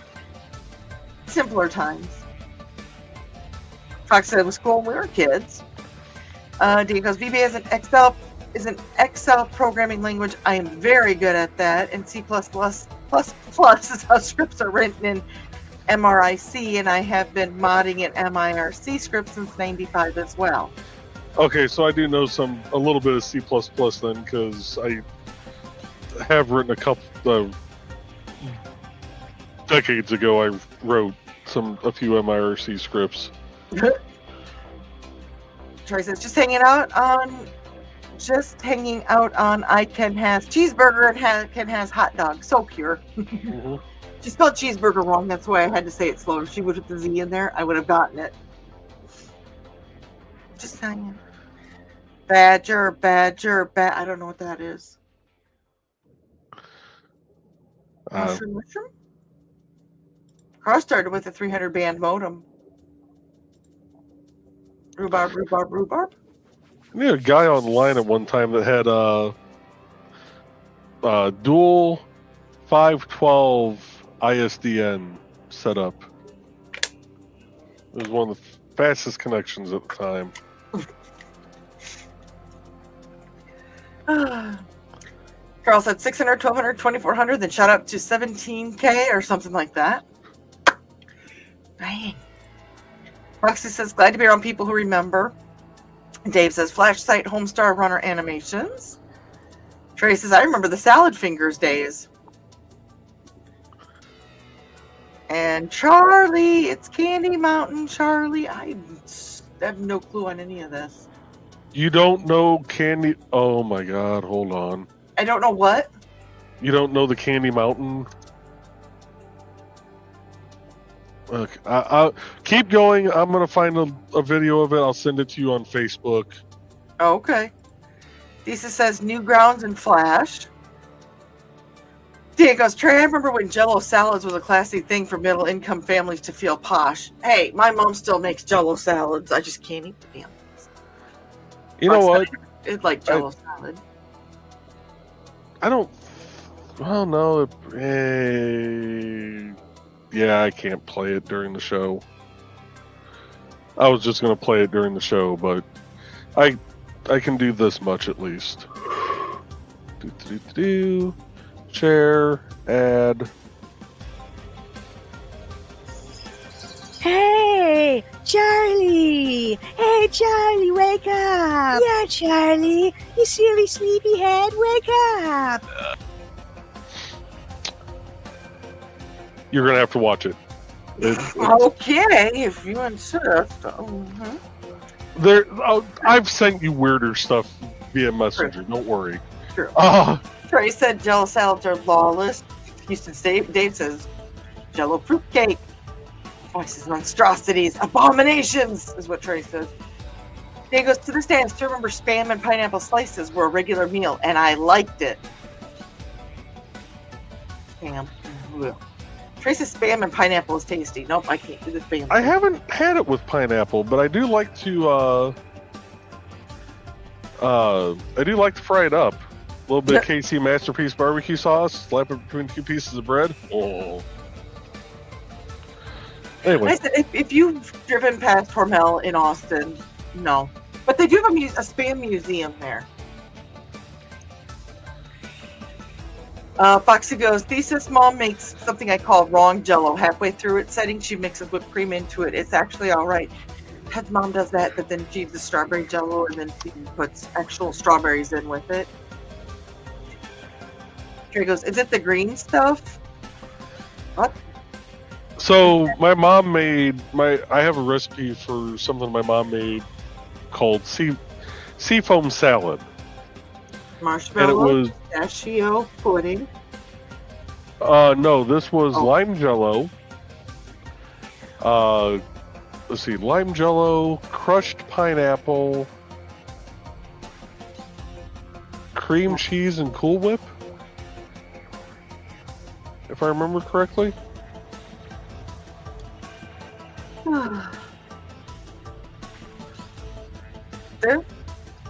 Simpler times. Fox said it was cool when we were kids. Dave goes, VBA is an Excel programming language. I am very good at that. And C++ is how scripts are written in MRIC, and I have been modding in MIRC scripts since 95 as well. Okay, so I do know a little bit of C++ then, because I have written decades ago. I wrote a few MIRC scripts. Troy says, just hanging out on I Can Has cheeseburger and Can Has hot dog. So pure. Mm-hmm. She spelled cheeseburger wrong. That's why I had to say it slower. If she would have put the Z in there, I would have gotten it. Just saying. Badger. I don't know what that is. Mushroom. Carl started with a 300 band modem. Rhubarb. I knew a guy online at one time that had dual 512 ISDN set up. It was one of the fastest connections at the time. Carl said 600, 1200, 2400, then shot up to 17K or something like that. Dang. Roxy says, glad to be around people who remember. Dave says, Flash Site Homestar Runner animations. Trey says, I remember the Salad Fingers days. And Charlie, it's Candy Mountain Charlie. I have no clue on any of this. You don't know Candy... Oh my god, hold on. I don't know what? You don't know the Candy Mountain? Look, I'll keep going. I'm going to find a video of it. I'll send it to you on Facebook. Oh, okay. Lisa says Newgrounds and Flash. Dan goes, Trey, I remember when Jell-O salads was a classy thing for middle-income families to feel posh. Hey, my mom still makes Jell-O salads. I just can't eat the damn things. You know what? It's like Jell-O salad. I don't... Well, no. Yeah, I can't play it during the show. I was just going to play it during the show, but I can do this much at least. Share, add. Hey, Charlie! Hey, Charlie, wake up! Yeah, Charlie, you silly sleepyhead, wake up! You're going to have to watch it. Okay, if you insist. I've sent you weirder stuff via Messenger. Don't worry. True. Trey said Jell-O salads are lawless. Houston Dave says Jell-O fruitcake. Voices, monstrosities, abominations is what Trey says. Dave goes, to this day I still remember Spam and pineapple slices were a regular meal, and I liked it. Spam. Trey says Spam and pineapple is tasty. Nope, I can't do the Spam. I haven't had it with pineapple, but I do like to fry it up. A little bit of KC Masterpiece barbecue sauce, slap it between two pieces of bread. Oh. Anyway. I said, if you've driven past Hormel in Austin, no. But they do have a Spam museum there. Foxy goes, Thesis mom makes something I call wrong jello. Halfway through its setting, she mixes whipped cream into it. It's actually all right. Ted's mom does that, but then she uses strawberry jello and then she puts actual strawberries in with it. Trey goes, is it the green stuff? What? So my mom made I have a recipe for something my mom made called seafoam salad. Marshmallow, And it was pistachio pudding. no, this was lime jello. Let's see, lime jello, crushed pineapple, cream cheese, and Cool Whip. If I remember correctly.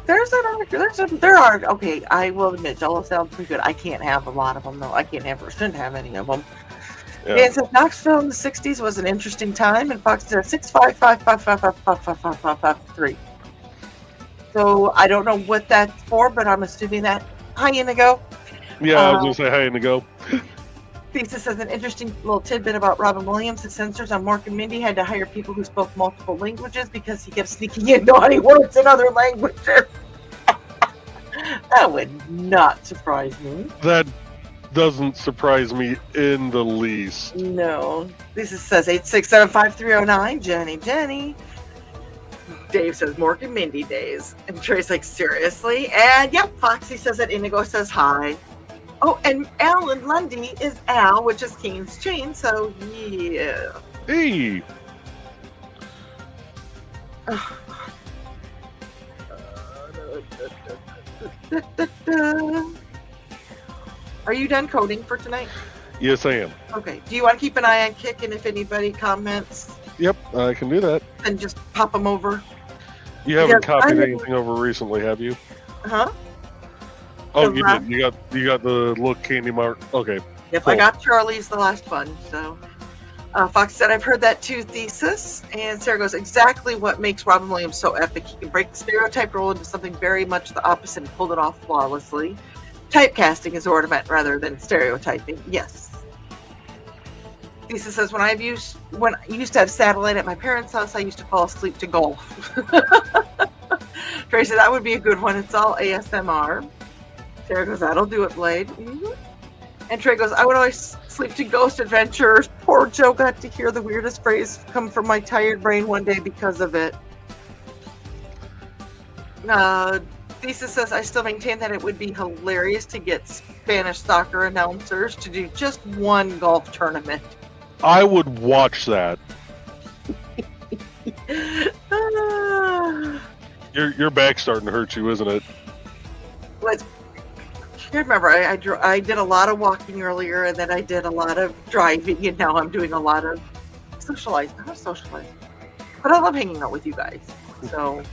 There are, okay, I will admit, Jello sounds pretty good. I can't have a lot of them, though. I shouldn't have any of them. Yeah. And since Knoxville in the 60s was an interesting time, and Fox said 65555555553. So I don't know what that's for, but I'm assuming that. Hi, Indigo. Yeah, I was going to say hi, Indigo. Thesis says an interesting little tidbit about Robin Williams. The censors on Mork and Mindy had to hire people who spoke multiple languages because he kept sneaking in naughty words in other languages. That would not surprise me. That doesn't surprise me in the least. No. Thesis says 8675309. Jenny. Dave says Mork and Mindy days. And Trey's like, seriously? And yep, Foxy says that. Indigo says hi. Oh, and Alan Lundy is Al, which is Kane's chain, so yeah. Hey! Are you done coding for tonight? Yes, I am. Okay. Do you want to keep an eye on Kik, and if anybody comments, Yep, I can do that. then just pop them over? You haven't Because copied I- anything over recently, have you? Huh? Oh, The you last- did. You got the little candy mark. Okay. Yep, Cool. I got Charlie's the last one. So, Fox said, I've heard that too, Thesis. And Sarah goes, exactly what makes Robin Williams so epic. He can break the stereotype role into something very much the opposite and pulled it off flawlessly. Typecasting is ornament rather than stereotyping. Yes. Thesis says, when I used to have satellite at my parents' house, I used to fall asleep to golf. Trey said, that would be a good one. It's all ASMR. Sarah goes, that'll do it, Blade. Mm-hmm. And Trey goes, I would always sleep to Ghost Adventures. Poor Joe got to hear the weirdest phrase come from my tired brain one day because of it. Thesis says, I still maintain that it would be hilarious to get Spanish soccer announcers to do just one golf tournament. I would watch that. Your back's starting to hurt you, isn't it? Let's remember, I did a lot of walking earlier, and then I did a lot of driving, and now I'm doing a lot of socializing. Not socializing, but I love hanging out with you guys. So,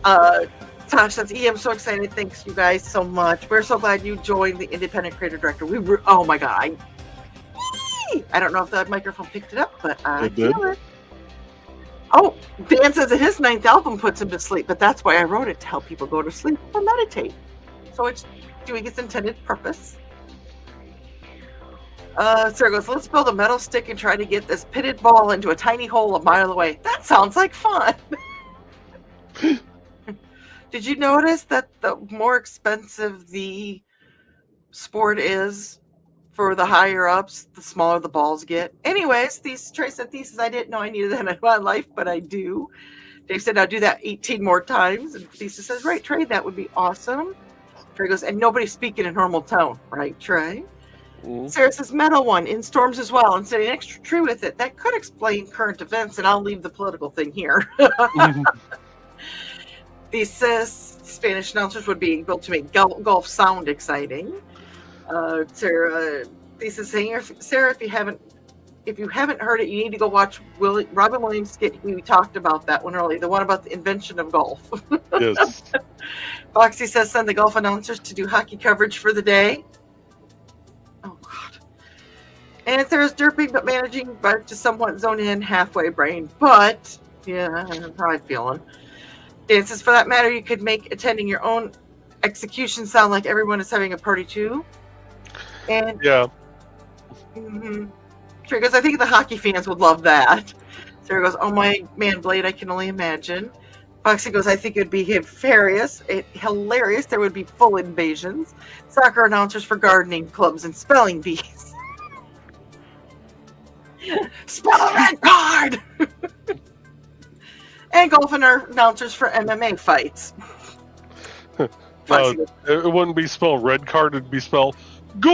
Tosh says, I'm so excited. Thanks, you guys, so much. We're so glad you joined the Independent Creator Director. Oh my God. I don't know if the microphone picked it up, but I It did. feel it. Oh, Dan says that his 9th album puts him to sleep, but that's why I wrote it, to help people go to sleep or meditate. So it's doing its intended purpose. Sarah goes, let's build a metal stick and try to get this pitted ball into a tiny hole a mile away. That sounds like fun. Did you notice that the more expensive the sport is for the higher ups, the smaller the balls get? Anyways, Trey said, Thesis, I didn't know I needed that in my life, but I do. Dave said, I'll do that 18 more times. And Thesis says, right, Trey, that would be awesome. Trey goes, and nobody's speaking in normal tone, right, Trey? Mm-hmm. Sarah says, metal one, in storms as well, and setting extra tree with it. That could explain current events, and I'll leave the political thing here. Thesis, Spanish announcers would be able to make golf sound exciting. Sarah, Thesis saying, Sarah, if you haven't heard it, you need to go watch Robin Williams skit. We talked about that one earlier, the one about the invention of golf. Yes. Foxy says, send the golf announcers to do hockey coverage for the day. Oh, God. And Sarah's derping, but managing to somewhat zone in halfway brain. But, yeah, I'm probably feeling. Dan says, for that matter, you could make attending your own executions sound like everyone is having a party too. And Yeah. Trey goes, I think the hockey fans would love that. Sarah goes, oh my man, Blade, I can only imagine. Foxy goes, I think it would be hilarious. There would be full invasions. Soccer announcers for gardening clubs and spelling bees. Spell a red card! And golf announcers for MMA fights. No, it wouldn't be spelled red card, it'd be spelled goal!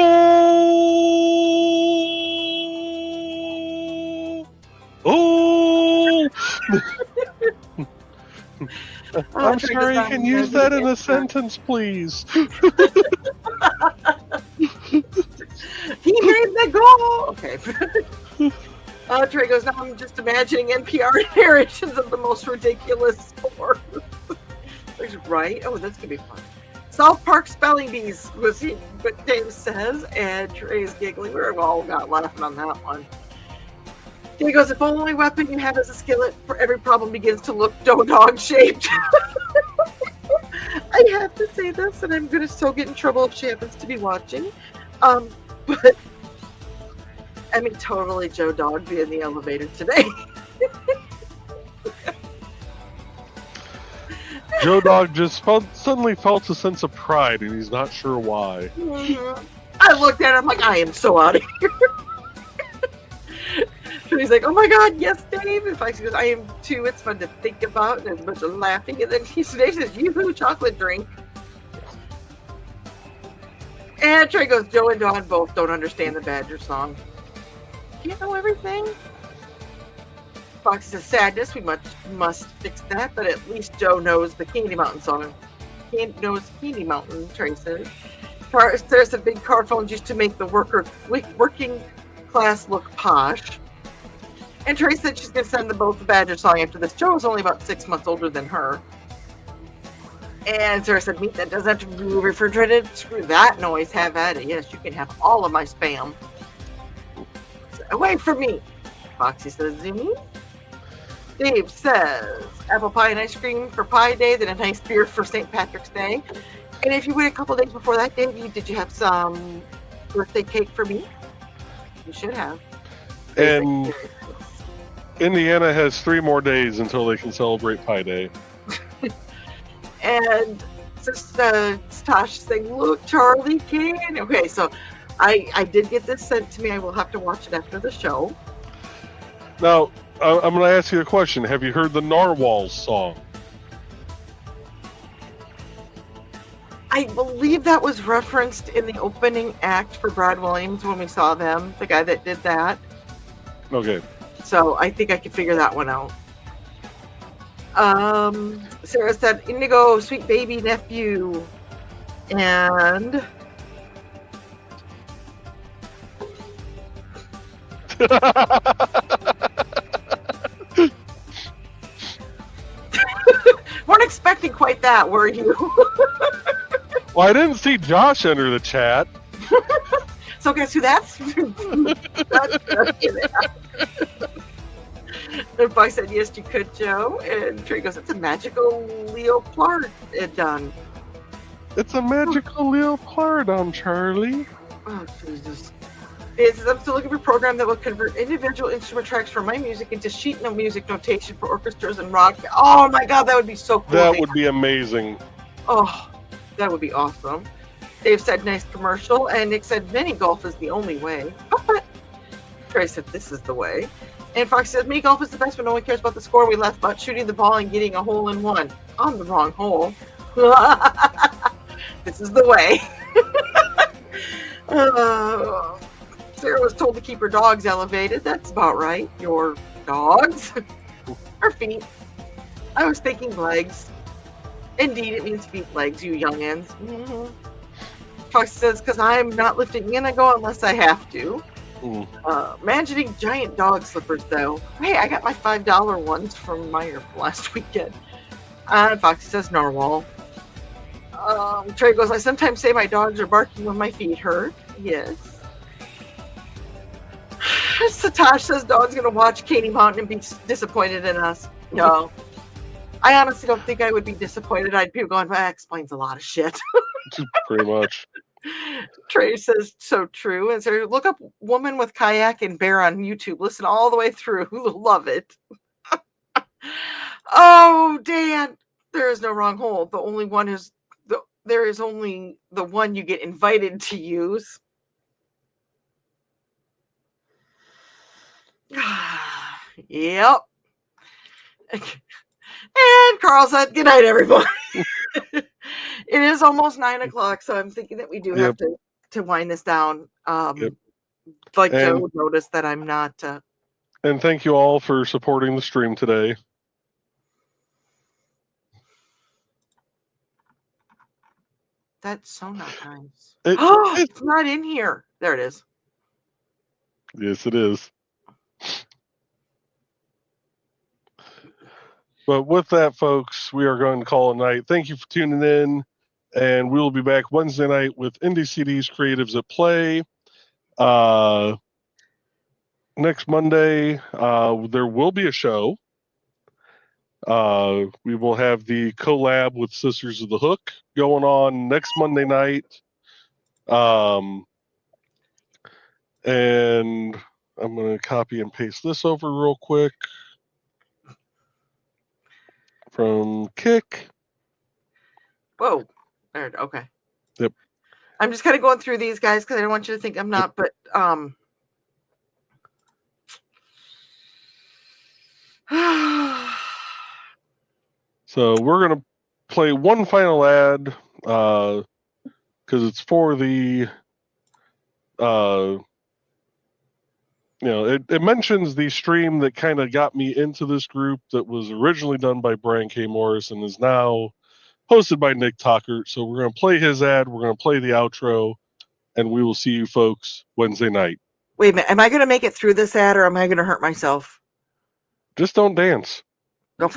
Oh! I'm sorry, can you use that in a sentence, please? He made the goal! Okay. Trey goes, now I'm just imagining NPR narrations of the most ridiculous sport. Right? Oh, that's going to be fun. South Park spelling bees was what Dave says, and Trey's giggling. We all got laughing on that one. Dave goes, if only weapon you have is a skillet, for every problem begins to look dog shaped. I have to say this, and I'm going to still get in trouble if she happens to be watching. But I mean, totally Joe Dog be in the elevator today. Joe Dog just suddenly felt a sense of pride, and he's not sure why. Mm-hmm. I looked at him like, I am so out of here. So he's like, oh my God, yes, Dave. And Foxy goes, I am too. It's fun to think about. And there's a bunch of laughing. And then Dave says, yoo-hoo, chocolate drink. And Trey goes, Joe and Dawn both don't understand the Badger song. You know everything? Fox says, sadness, we must fix that, but at least Joe knows the Candy Mountain song. He knows Candy Mountain, Trey says. There's a big car phones used to make the working class look posh. And Trey said she's going to send them both the Badger song after this. Joe is only about 6 months older than her. And Sarah said, meat that doesn't have to be refrigerated? Screw that noise, have at it. Yes, you can have all of my spam. Away from me. Foxy says, Zing. Dave says, apple pie and ice cream for Pie Day, then a nice beer for St. Patrick's Day. And if you wait a couple days before that, Dave, did you have some birthday cake for me? You should have. And Indiana has 3 more days until they can celebrate Pie Day. And Tosh saying, look, Charlie can. Okay, so I did get this sent to me. I will have to watch it after the show. Now, I'm going to ask you a question. Have you heard the Narwhals song? I believe that was referenced in the opening act for Brad Williams when we saw them, the guy that did that. Okay. So I think I can figure that one out. Sarah said, Indigo, sweet baby nephew. And weren't expecting quite that, were you? Well, I didn't see Josh enter the chat. So guess who that's? And Buck said, yes, you could, Joe. And Trey goes, it's a magical leopard done. It's a magical leopard on Charlie. Oh, Jesus. It says, I'm still looking for a program that will convert individual instrument tracks from my music into sheet music notation for orchestras and rock. Oh my God, that would be so cool. That would be amazing. Oh, that would be awesome. Dave said, nice commercial. And Nick said, mini golf is the only way. But Trey said, this is the way. And Fox says, mini golf is the best when no one cares about the score. We left about shooting the ball and getting a hole in one. On the wrong hole. This is the way. Sarah was told to keep her dogs elevated. That's about right. Your dogs? Her feet. I was thinking legs. Indeed, it means feet, legs, you youngins. Mm-hmm. Fox says, because I'm not lifting in, I go unless I have to. Imagining giant dog slippers, though. Hey, I got my $5 ones from Meyer last weekend. Foxy says narwhal. Trey goes, I sometimes say my dogs are barking when my feet hurt. Yes. Satosh says dog's going to watch Candy Mountain and be disappointed in us. No. I honestly don't think I would be disappointed. I'd be going, that explains a lot of shit. Pretty much. Trey says, so true. And so look up woman with kayak and bear on YouTube. Listen all the way through. Love it. Oh, Dan, there is no wrong hole. The only one is there is only the one you get invited to use. Yep. And Carl said, good night, everybody. It is almost 9 o'clock, so I'm thinking that we do have to wind this down. Like Joe noticed that I'm not. And thank you all for supporting the stream today. That's so not nice. It's It's not in here. There it is. Yes, it is. But with that, folks, we are going to call it a night. Thank you for tuning in, and we will be back Wednesday night with IndieCD's Creatives at Play. Next Monday, there will be a show. We will have the collab with Sisters of the Hook going on next Monday night. And I'm going to copy and paste this over real quick from Kick. Whoa. There, okay. Yep. I'm just kind of going through these guys because I don't want you to think I'm not, but So we're going to play one final ad because it's for the it mentions the stream that kind of got me into this group that was originally done by Brian K. Morris and is now hosted by Nick Talkert. So we're going to play his ad, we're going to play the outro, and we will see you folks Wednesday night. Wait a minute. Am I going to make it through this ad or am I going to hurt myself? Just don't dance. No.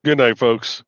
Good night, folks.